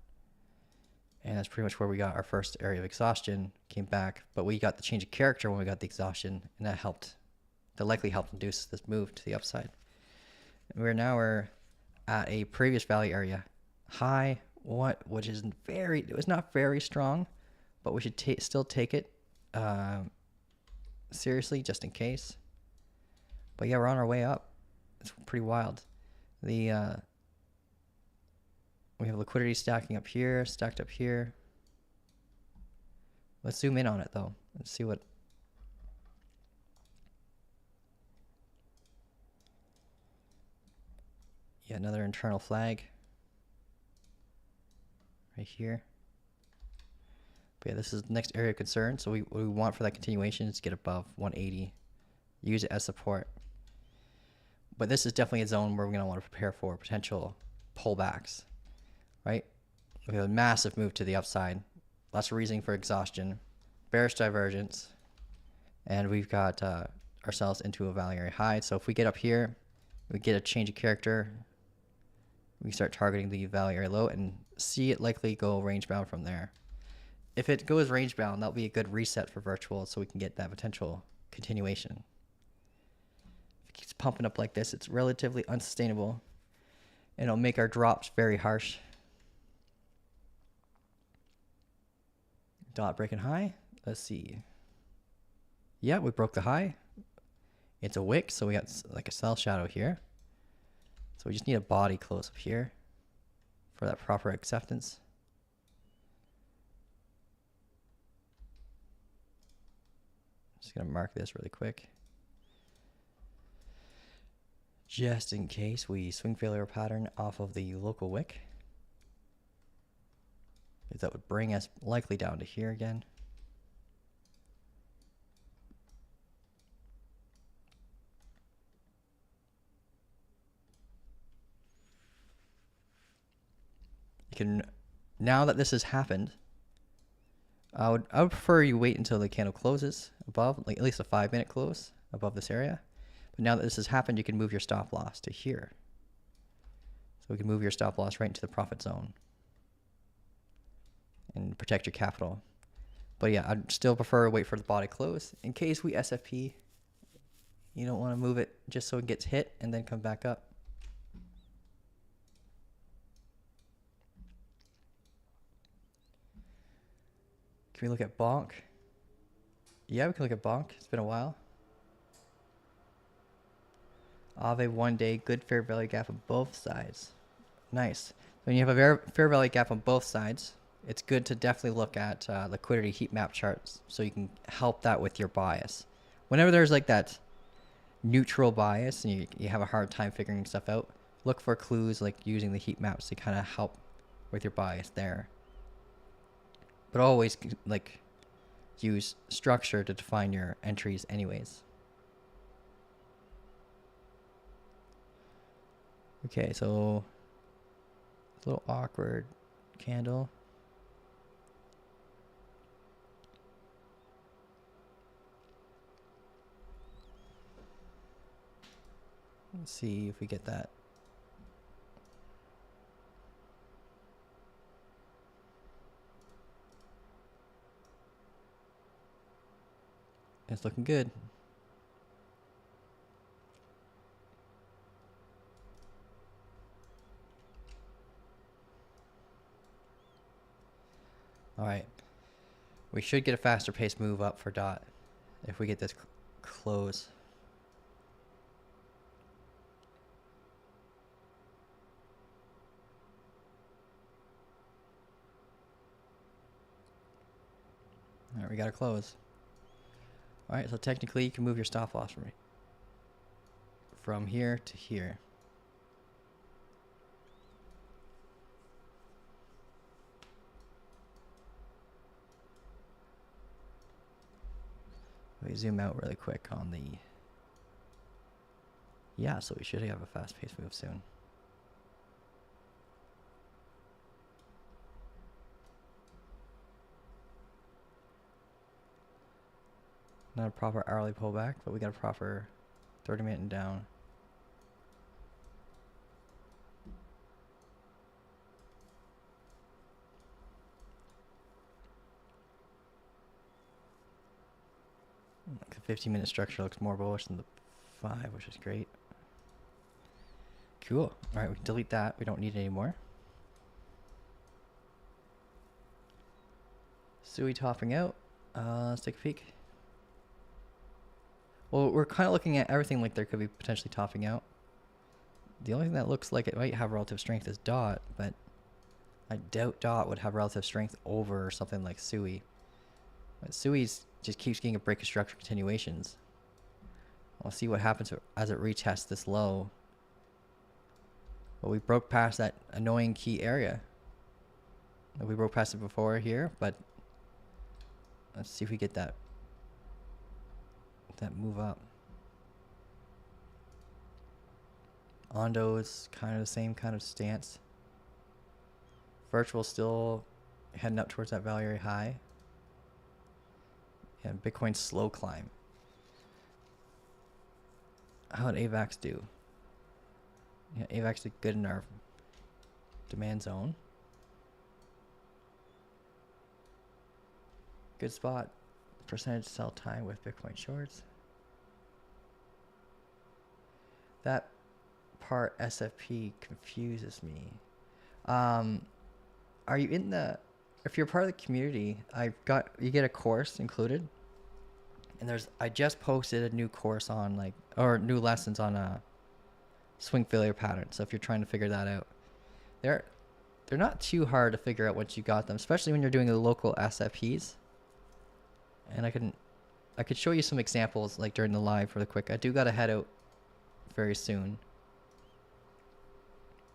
And that's pretty much where we got our first area of exhaustion, came back, but we got the change of character when we got the exhaustion, and that likely helped induce this move to the upside. And we're at a previous value area high which isn't very, it was not very strong, but we should still take it seriously just in case. But yeah, we're on our way up. It's pretty wild. We have liquidity stacking up here, stacked up here. Let's zoom in on it though. Let's see what. Yeah, another internal flag right here. But yeah, this is the next area of concern. So what we want for that continuation is to get above 180. Use it as support. But this is definitely a zone where we're going to want to prepare for potential pullbacks, right? We have a massive move to the upside. Lots of reasoning for exhaustion, bearish divergence, and we've got ourselves into a value area high. So if we get up here, we get a change of character, we start targeting the value area low and see it likely go range bound from there. If it goes range bound, that'll be a good reset for virtual so we can get that potential continuation. If it keeps pumping up like this, it's relatively unsustainable and it'll make our drops very harsh. Dot breaking high. Let's see. Yeah, we broke the high. It's a wick, so we got like a sell shadow here. So we just need a body close up here for that proper acceptance. Just gonna mark this really quick. Just in case we swing failure pattern off of the local wick. That would bring us likely down to here again. You can, now that this has happened, I would prefer you wait until the candle closes above, like at least a 5-minute close above this area. But now that this has happened, you can move your stop loss to here. So we can move your stop loss right into the profit zone and protect your capital. But yeah, I'd still prefer wait for the body close. In case we SFP, you don't want to move it just so it gets hit and then come back up. Can we look at Bonk? Yeah, we can look at Bonk. It's been a while. Ave 1 day, good fair value gap on both sides. Nice. When you have a fair value gap on both sides, it's good to definitely look at liquidity heat map charts so you can help that with your bias. Whenever there's like that neutral bias and you have a hard time figuring stuff out, look for clues like using the heat maps to kind of help with your bias there. But always like use structure to define your entries anyways. Okay, so a little awkward candle. Let's see if we get that. It's looking good. All right. We should get a faster pace move up for DOT if we get this close. All right, we got to close. All right, so technically you can move your stop loss from here to here. Let me zoom out really quick on the... Yeah, so we should have a fast-paced move soon. Not a proper hourly pullback, but we got a proper 30-minute and down. The 15-minute structure looks more bullish than the 5, which is great. Cool. All right, we can delete that. We don't need it anymore. Sui topping out. Let's take a peek. Well, we're kind of looking at everything like there could be potentially topping out. The only thing that looks like it might have relative strength is Dot, but I doubt Dot would have relative strength over something like Sui. But Sui's just keeps getting a break of structure continuations. We'll see what happens as it retests this low. But we broke past that annoying key area. We broke past it before here, but let's see if we get that move up. Ondo is kind of the same kind of stance. Virtual still heading up towards that value area high. And Bitcoin's slow climb. How did AVAX do? Yeah, AVAX did good in our demand zone. Good spot. Percentage sell time with Bitcoin shorts. That part SFP confuses me. Are you in the, if you're part of the community, you get a course included. And I just posted a new course on or new lessons on swing failure pattern. So if you're trying to figure that out, they're not too hard to figure out once you got them, especially when you're doing the local SFPs. And I could show you some examples like during the live really quick. I do got to head out very soon.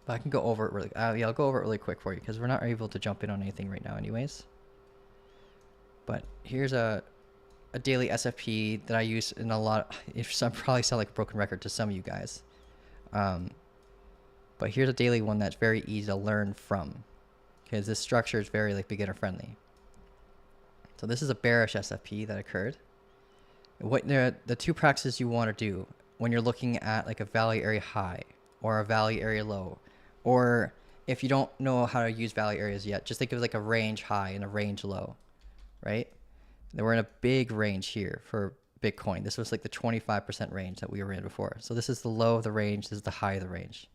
But I can go over it really, yeah, I'll go over it really quick for you because we're not able to jump in on anything right now anyways. But here's a daily SFP that I use in a lot. I probably sound like a broken record to some of you guys. But here's a daily one that's very easy to learn from because this structure is very beginner friendly. So this is a bearish SFP that occurred. What the two practices you want to do when you're looking at a value area high or a value area low, or if you don't know how to use value areas yet, just think of a range high and a range low, right? Then we're in a big range here for Bitcoin. This was the 25% range that we were in before. So this is the low of the range. This is the high of the range.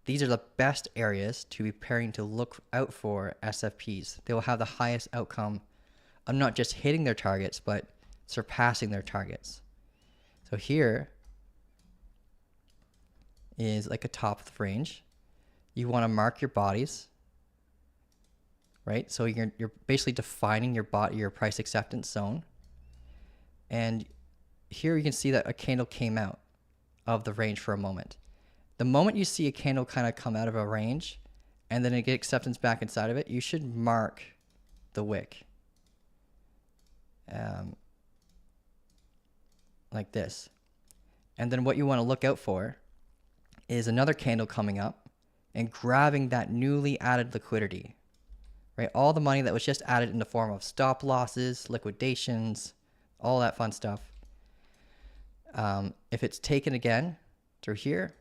These are the best areas to be preparing to look out for SFPs. They will have the highest outcome of not just hitting their targets, but surpassing their targets. So here is a top of the range. You want to mark your bodies, right? So you're basically defining your price acceptance zone. And here you can see that a candle came out of the range for a moment. The moment you see a candle kind of come out of a range and then it get acceptance back inside of it, you should mark the wick. Like this. And then what you want to look out for is another candle coming up and grabbing that newly added liquidity, right? All the money that was just added in the form of stop losses, liquidations, all that fun stuff. If it's taken again through here,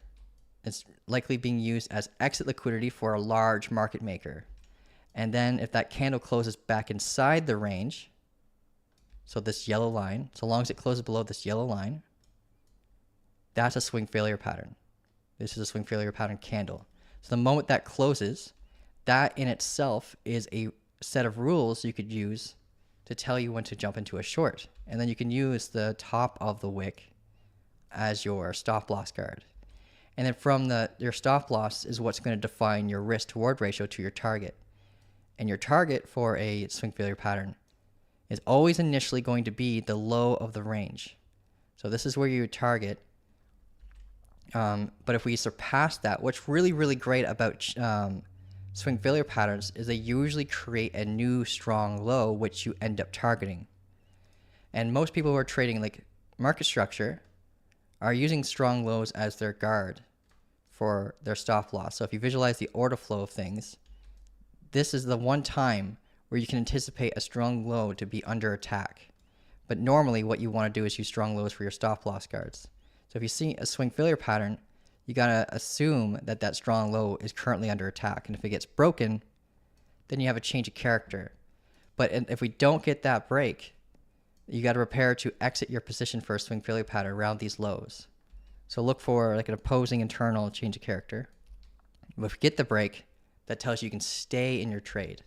it's likely being used as exit liquidity for a large market maker. And then if that candle closes back inside the range, so this yellow line, so long as it closes below this yellow line, that's a swing failure pattern. This is a swing failure pattern candle. So the moment that closes, that in itself is a set of rules you could use to tell you when to jump into a short. And then you can use the top of the wick as your stop loss guard. And then from your stop loss is what's going to define your risk to reward ratio to your target. And your target for a swing failure pattern is always initially going to be the low of the range. So this is where you would target. But if we surpass that, what's really, really great about swing failure patterns is they usually create a new strong low, which you end up targeting. And most people who are trading market structure are using strong lows as their guard for their stop loss. So if you visualize the order flow of things, this is the one time where you can anticipate a strong low to be under attack. But normally what you want to do is use strong lows for your stop loss guards. So if you see a swing failure pattern, you got to assume that that strong low is currently under attack. And if it gets broken, then you have a change of character. But if we don't get that break, you got to prepare to exit your position for a swing failure pattern around these lows. So look for an opposing internal change of character. But if you get the break, that tells you can stay in your trade.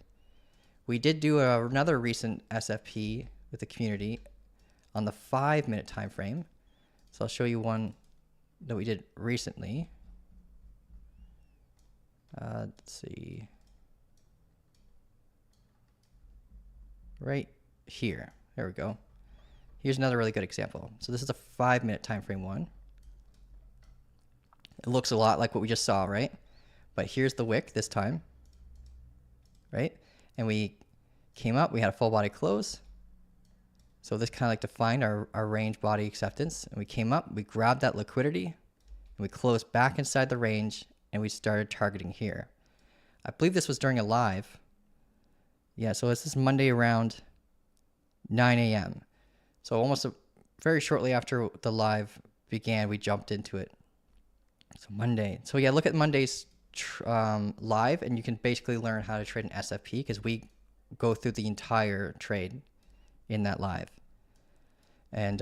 We did do another recent SFP with the community on the 5-minute time frame. So I'll show you one that we did recently. Let's see. Right here. There we go. Here's another really good example. So this is a 5-minute time frame one. It looks a lot like what we just saw, right? But here's the wick this time, right? And we came up, we had a full body close. So this kind of like defined our range body acceptance. And we came up, we grabbed that liquidity, and we closed back inside the range, and we started targeting here. I believe this was during a live. Yeah, so this is Monday around 9 a.m. So almost very shortly after the live began, we jumped into it. So Monday. So yeah, look at Monday's live, and you can basically learn how to trade an SFP because we go through the entire trade in that live. And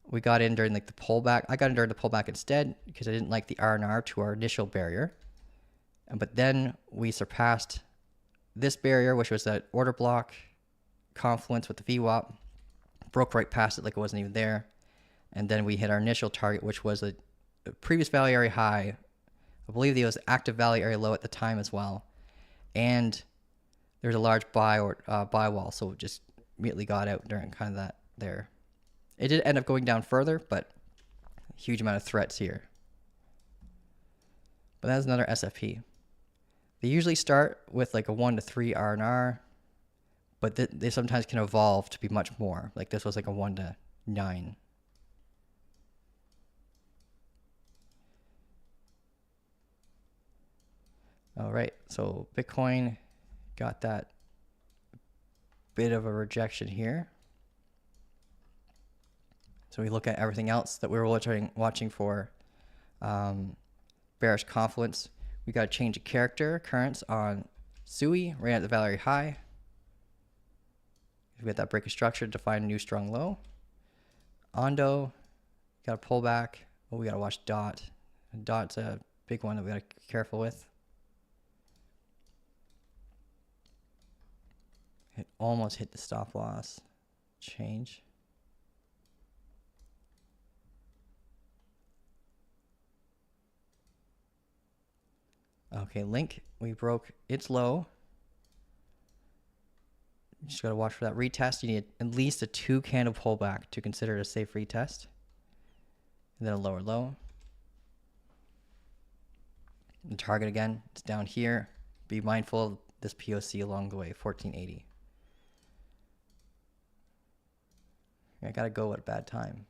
we got in during like the pullback. I got in during the pullback instead because I didn't like the R&R to our initial barrier. But then we surpassed this barrier, which was that order block confluence with the VWAP, broke right past it like it wasn't even there. And then we hit our initial target, which was a previous value area high. I believe it was active value area low at the time as well. And there's a large buy wall, so it just immediately got out during kind of that there. It did end up going down further, but huge amount of threats here. But that's another SFP. They usually start with like a 1 to 3 R&R, but they sometimes can evolve to be much more. Like this was like a 1 to 9. All right, so Bitcoin got that bit of a rejection here. So we look at everything else that we were watching for bearish confluence. We got a change of character occurrence on SUI right at the value high. We got that break of structure to define a new strong low. Ondo got a pullback. Oh, we got to watch Dot. Dot's a big one that we got to be careful with. It almost hit the stop loss. Change. Okay, Link, we broke its low. You just got to watch for that retest. You need at least a 2 candle pullback to consider it a safe retest. And then a lower low. And target again, it's down here. Be mindful of this POC along the way, 1480. I got to go at a bad time.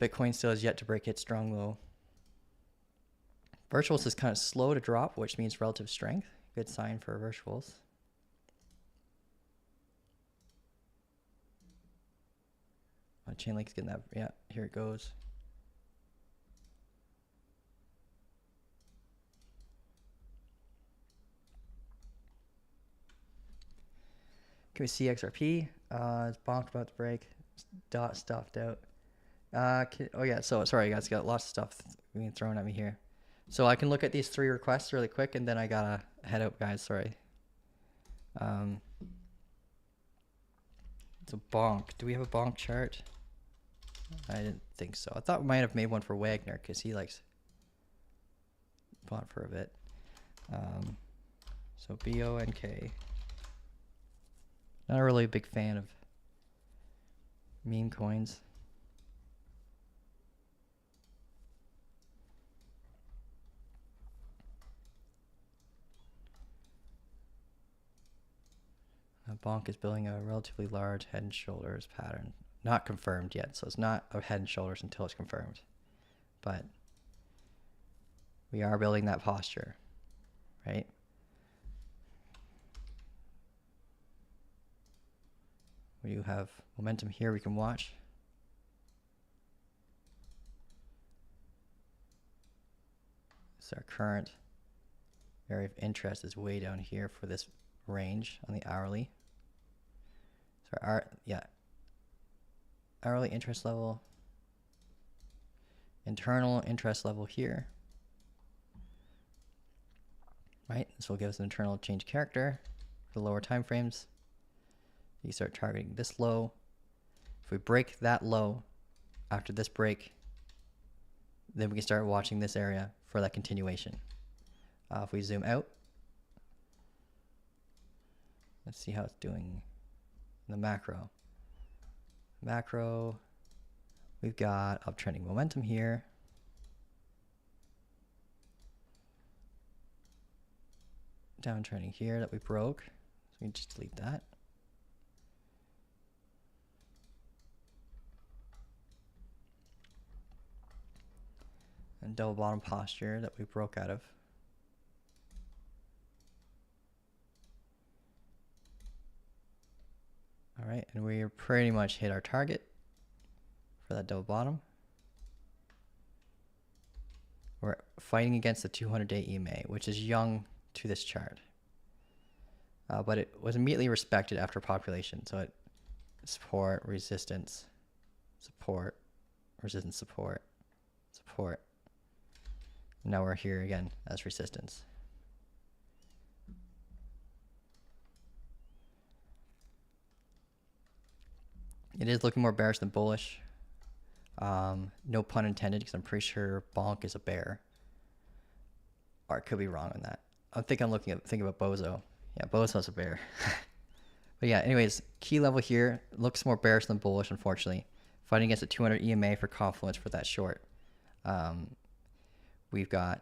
Bitcoin still has yet to break its strong low. Virtuals is kind of slow to drop, which means relative strength. Good sign for virtuals. Chainlink's getting that. Yeah, here it goes. Can we see XRP? It's Bonk about to break. Dot stuffed out. Oh yeah, so sorry guys, got lots of stuff being thrown at me here. So I can look at these 3 requests really quick, and then I gotta head out, guys. Sorry. It's a Bonk. Do we have a Bonk chart? I didn't think so. I thought we might have made one for Wagner because he likes bought for a bit. So BONK. Not really a big fan of meme coins. Bonk is building a relatively large head and shoulders pattern. Not confirmed yet, so it's not a head and shoulders until it's confirmed. But we are building that posture, right? We do have momentum here we can watch. So our current area of interest is way down here for this range on the hourly. So our hourly interest level, internal interest level here. right? This will give us an internal change character for lower time frames. You start targeting this low. If we break that low after this break, then we can start watching this area for that continuation. If we zoom out, let's see how it's doing in the macro. Macro, we've got uptrending momentum here. Downtrending here that we broke. So we can just delete that. And double bottom posture that we broke out of. All right, and we pretty much hit our target for that double bottom. We're fighting against the 200-day EMA, which is young to this chart. But it was immediately respected after population. So it support, resistance, support, resistance, support, support. Now we're here again as resistance. It is looking more bearish than bullish. No pun intended, because I'm pretty sure Bonk is a bear. Or I could be wrong on that. I'm thinking about Bozo. Yeah, Bozo's a bear. But yeah, anyways, key level here looks more bearish than bullish, unfortunately. Fighting against a 200 EMA for confluence for that short. We've got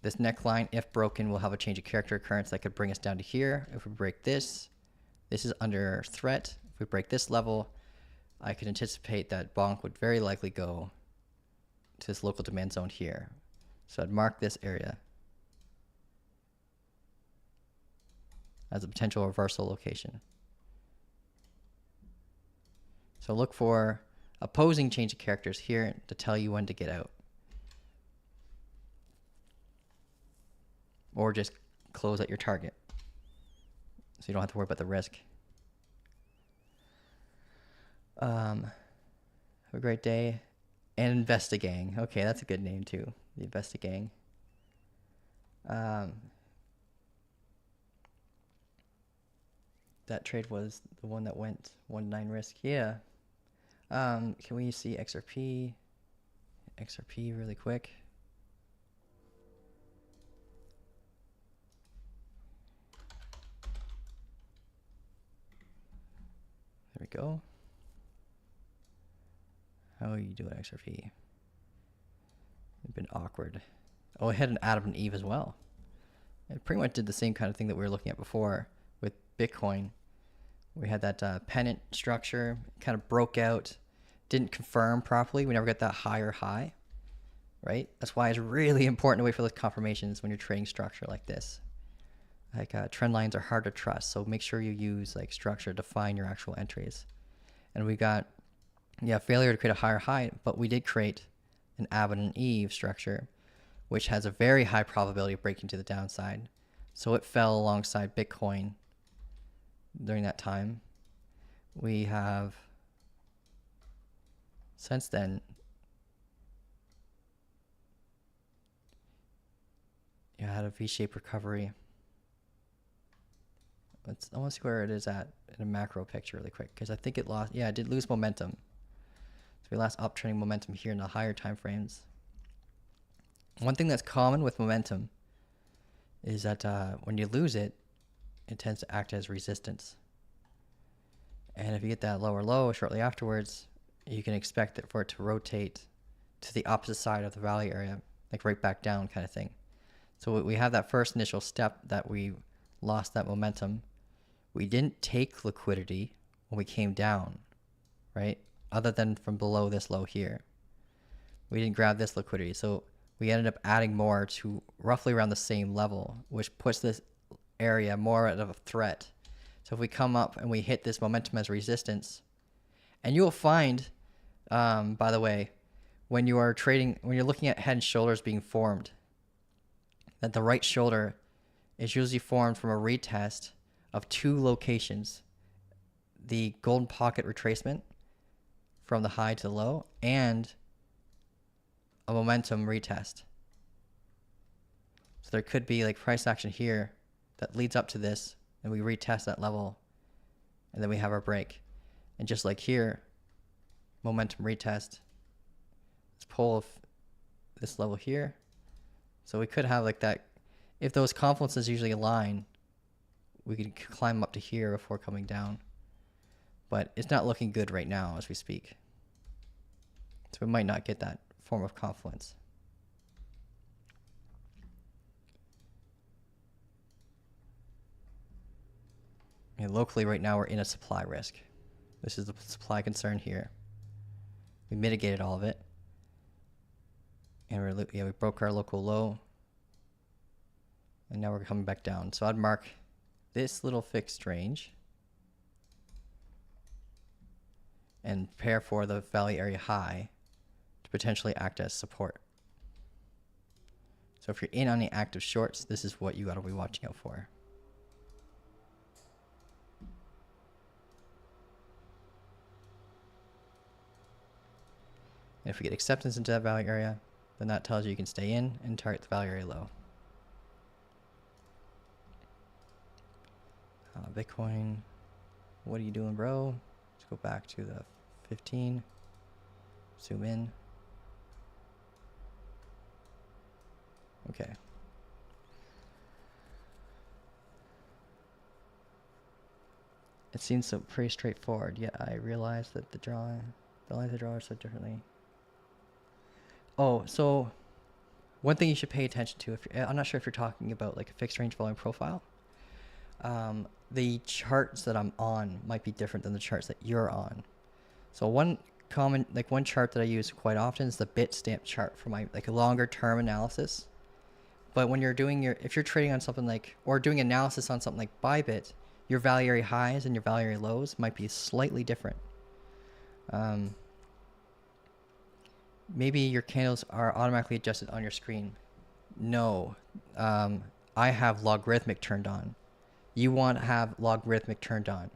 this neckline. If broken, we'll have a change of character occurrence that could bring us down to here. If we break this, this is under threat. If we break this level, I could anticipate that Bonk would very likely go to this local demand zone here. So I'd mark this area as a potential reversal location. So look for opposing change of characters here to tell you when to get out. Or just close at your target, so you don't have to worry about the risk. Have a great day. And InvestiGang. Okay, that's a good name too. The InvestiGang. That trade was the one that went 1-9 risk. Yeah. Can we see XRP? XRP really quick. There we go. How are you doing, XRP? It's been awkward. Oh, it had an Adam and Eve as well. It pretty much did the same kind of thing that we were looking at before with Bitcoin. We had that pennant structure, kind of broke out, didn't confirm properly. We never got that higher high, right? That's why it's really important to wait for those confirmations when you're trading structure like this. Like trend lines are hard to trust, so make sure you use like structure to find your actual entries. And we got, yeah, failure to create a higher high, but we did create an Adam and Eve structure, which has a very high probability of breaking to the downside. So it fell alongside Bitcoin during that time. We have since then had a V-shaped recovery. I want to see where it is at in a macro picture really quick, because I think it lost, yeah, it did lose momentum. So we lost uptrending momentum here in the higher time frames. One thing that's common with momentum is that when you lose it, it tends to act as resistance. And if you get that lower low shortly afterwards, you can expect it for it to rotate to the opposite side of the value area, like right back down kind of thing. So we have that first initial step that we lost that momentum. We didn't take liquidity when we came down, right? Other than from below this low here. We didn't grab this liquidity. So we ended up adding more to roughly around the same level, which puts this area more of a threat. So if we come up and we hit this momentum as resistance, and you will find, by the way, when you are trading, when you're looking at head and shoulders being formed, that the right shoulder is usually formed from a retest of two locations: the golden pocket retracement from the high to the low, and a momentum retest. So there could be like price action here that leads up to this, and we retest that level, and then we have our break. And just like here, momentum retest. Let's pull this level here. So we could have like that. If those confluences usually align, we could climb up to here before coming down. But it's not looking good right now as we speak. So we might not get that form of confluence. And locally right now we're in a supply risk. This is the supply concern here. We mitigated all of it. And we broke our local low. And now we're coming back down. So I'd mark this little fixed range and prepare for the value area high to potentially act as support. So if you're in on the active shorts, this is what you got to be watching out for. And if we get acceptance into that value area, then that tells you can stay in and target the value area low. Bitcoin, what are you doing, bro? Let's go back to the 15. Zoom in. Okay. It seems so pretty straightforward, yet I realize that the lines of the draw are so differently. Oh, so one thing you should pay attention to, I'm not sure if you're talking about like a fixed range volume profile. The charts that I'm on might be different than the charts that you're on. So one chart that I use quite often is the bit stamp chart for my like a longer term analysis. But when you're doing if you're trading on something like, or doing analysis on something like Bybit, your value area highs and your value area lows might be slightly different. Maybe your candles are automatically adjusted on your screen. No, I have logarithmic turned on. You want to have logarithmic turned on.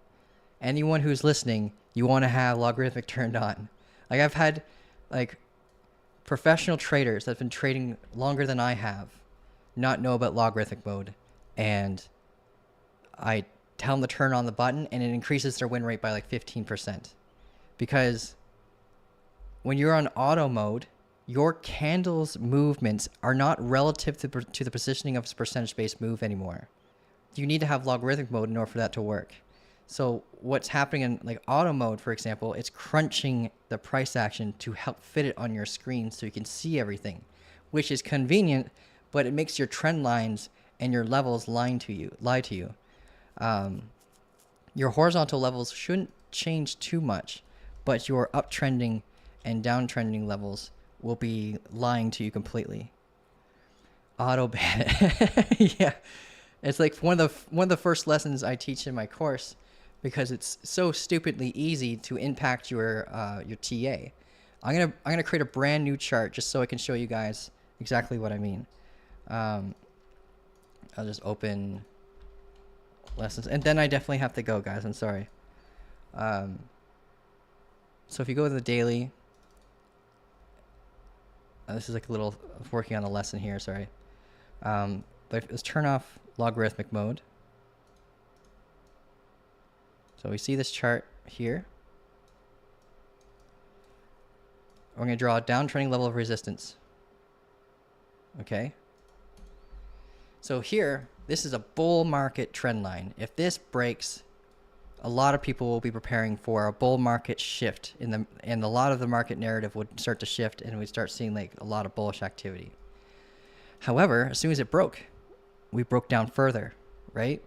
Anyone who's listening, you want to have logarithmic turned on. Like I've had like professional traders that have been trading longer than I have not know about logarithmic mode, and I tell them to turn on the button and it increases their win rate by like 15%. Because when you're on auto mode, your candles movements are not relative to the positioning of a percentage-based move anymore. You need to have logarithmic mode in order for that to work. So what's happening in like auto mode, for example, it's crunching the price action to help fit it on your screen so you can see everything, which is convenient, but it makes your trend lines and your levels lie to you. Your horizontal levels shouldn't change too much, but your uptrending and downtrending levels will be lying to you completely. Auto ban. Yeah. It's like one of the first lessons I teach in my course, because it's so stupidly easy to impact your TA. I'm gonna create a brand new chart just so I can show you guys exactly what I mean. I'll just open lessons, and then I definitely have to go, guys. I'm sorry. So if you go to the daily, this is like a little working on a lesson here. Sorry. But let's turn off logarithmic mode. So we see this chart here. We're going to draw a downtrending level of resistance. Okay. So here, this is a bull market trend line. If this breaks, a lot of people will be preparing for a bull market shift and a lot of the market narrative would start to shift, and we'd start seeing like a lot of bullish activity. However, as soon as it broke, we broke down further, right?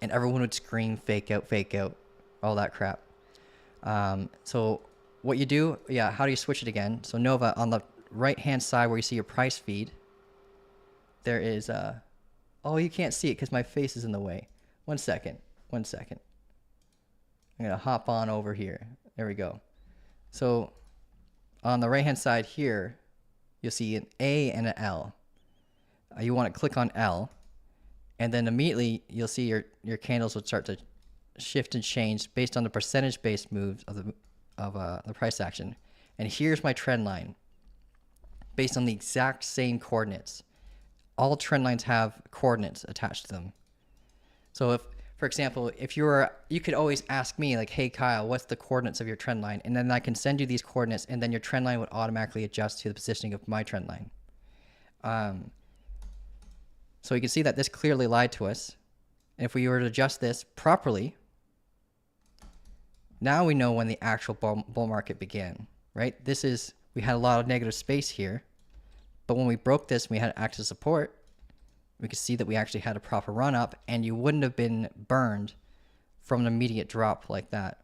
And everyone would scream, fake out, all that crap. So what you do, how do you switch it again? So Nova, on the right-hand side where you see your price feed, there is, oh, you can't see it because my face is in the way. One second. I'm going to hop on over here. There we go. So on the right-hand side here, you'll see an A and an L. You want to click on L, and then immediately you'll see your candles would start to shift and change based on the percentage-based moves of the price action. And here's my trend line based on the exact same coordinates. all trend lines have coordinates attached to them. So if, for example, if you could always ask me like, hey Kyle, what's the coordinates of your trend line? And then I can send you these coordinates, and then your trend line would automatically adjust to the positioning of my trend line. So you can see that this clearly lied to us. And if we were to adjust this properly, now we know when the actual bull market began, right? We had a lot of negative space here, but when we broke this, we had active support. We could see that we actually had a proper run up, and you wouldn't have been burned from an immediate drop like that.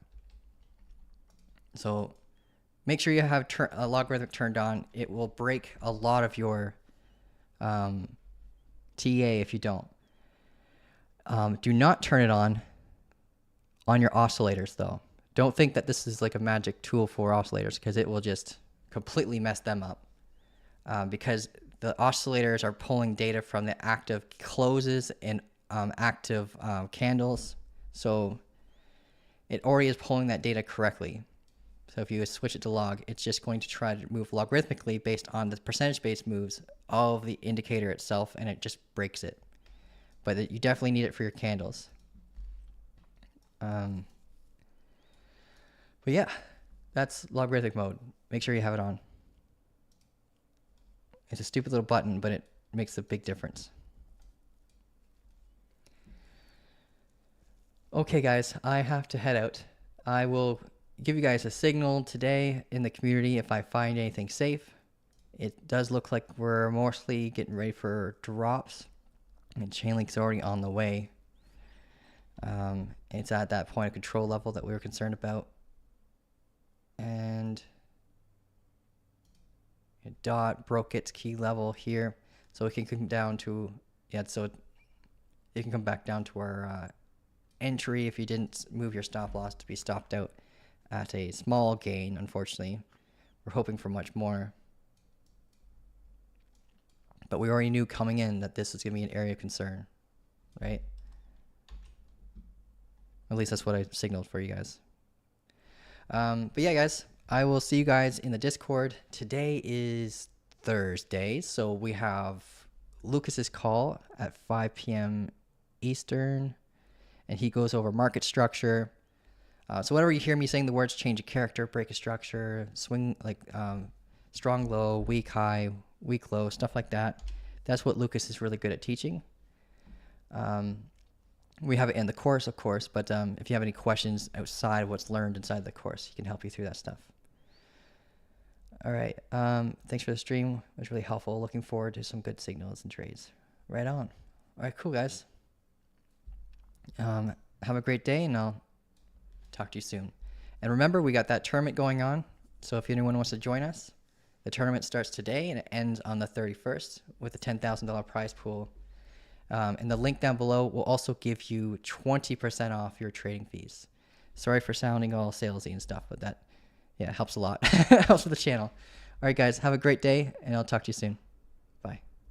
So make sure you have a logarithmic turned on. It will break a lot of your TA if you don't. Do not turn it on your oscillators though. Don't think that this is like a magic tool for oscillators, because it will just completely mess them up. Because the oscillators are pulling data from the active closes and active candles. So it already is pulling that data correctly. So if you switch it to log, it's just going to try to move logarithmically based on the percentage-based moves of the indicator itself, and it just breaks it. But you definitely need it for your candles. But yeah, that's logarithmic mode. Make sure you have it on. It's a stupid little button, but it makes a big difference. Okay, guys, I have to head out. I will give you guys a signal today in the community if I find anything safe. It does look like we're mostly getting ready for drops. And Chainlink's already on the way. It's at that point of control level that we were concerned about. And DOT broke its key level here, so it can come down to, so it can come back down to our entry if you didn't move your stop loss to be stopped out at a small gain. Unfortunately, we're hoping for much more, but we already knew coming in that this was going to be an area of concern, right? At least that's what I signaled for you guys. But yeah, guys, I will see you guys in the Discord. Today is Thursday, so we have Lucas's call at 5 p.m. Eastern, and he goes over market structure. So whenever you hear me saying the words change a character, break a structure, swing, like strong low, weak high, weak low, stuff like that, that's what Lucas is really good at teaching. We have it in the course, of course, but if you have any questions outside of what's learned inside the course, he can help you through that stuff. All right. Thanks for the stream. It was really helpful. Looking forward to some good signals and trades. Right on. All right, cool, guys. Have a great day, and I'll talk to you soon. And remember, we got that tournament going on. So if anyone wants to join us, the tournament starts today, and it ends on the 31st with a $10,000 prize pool. And the link down below will also give you 20% off your trading fees. Sorry for sounding all salesy and stuff, but that, helps a lot. Helps with the channel. All right, guys, have a great day, and I'll talk to you soon.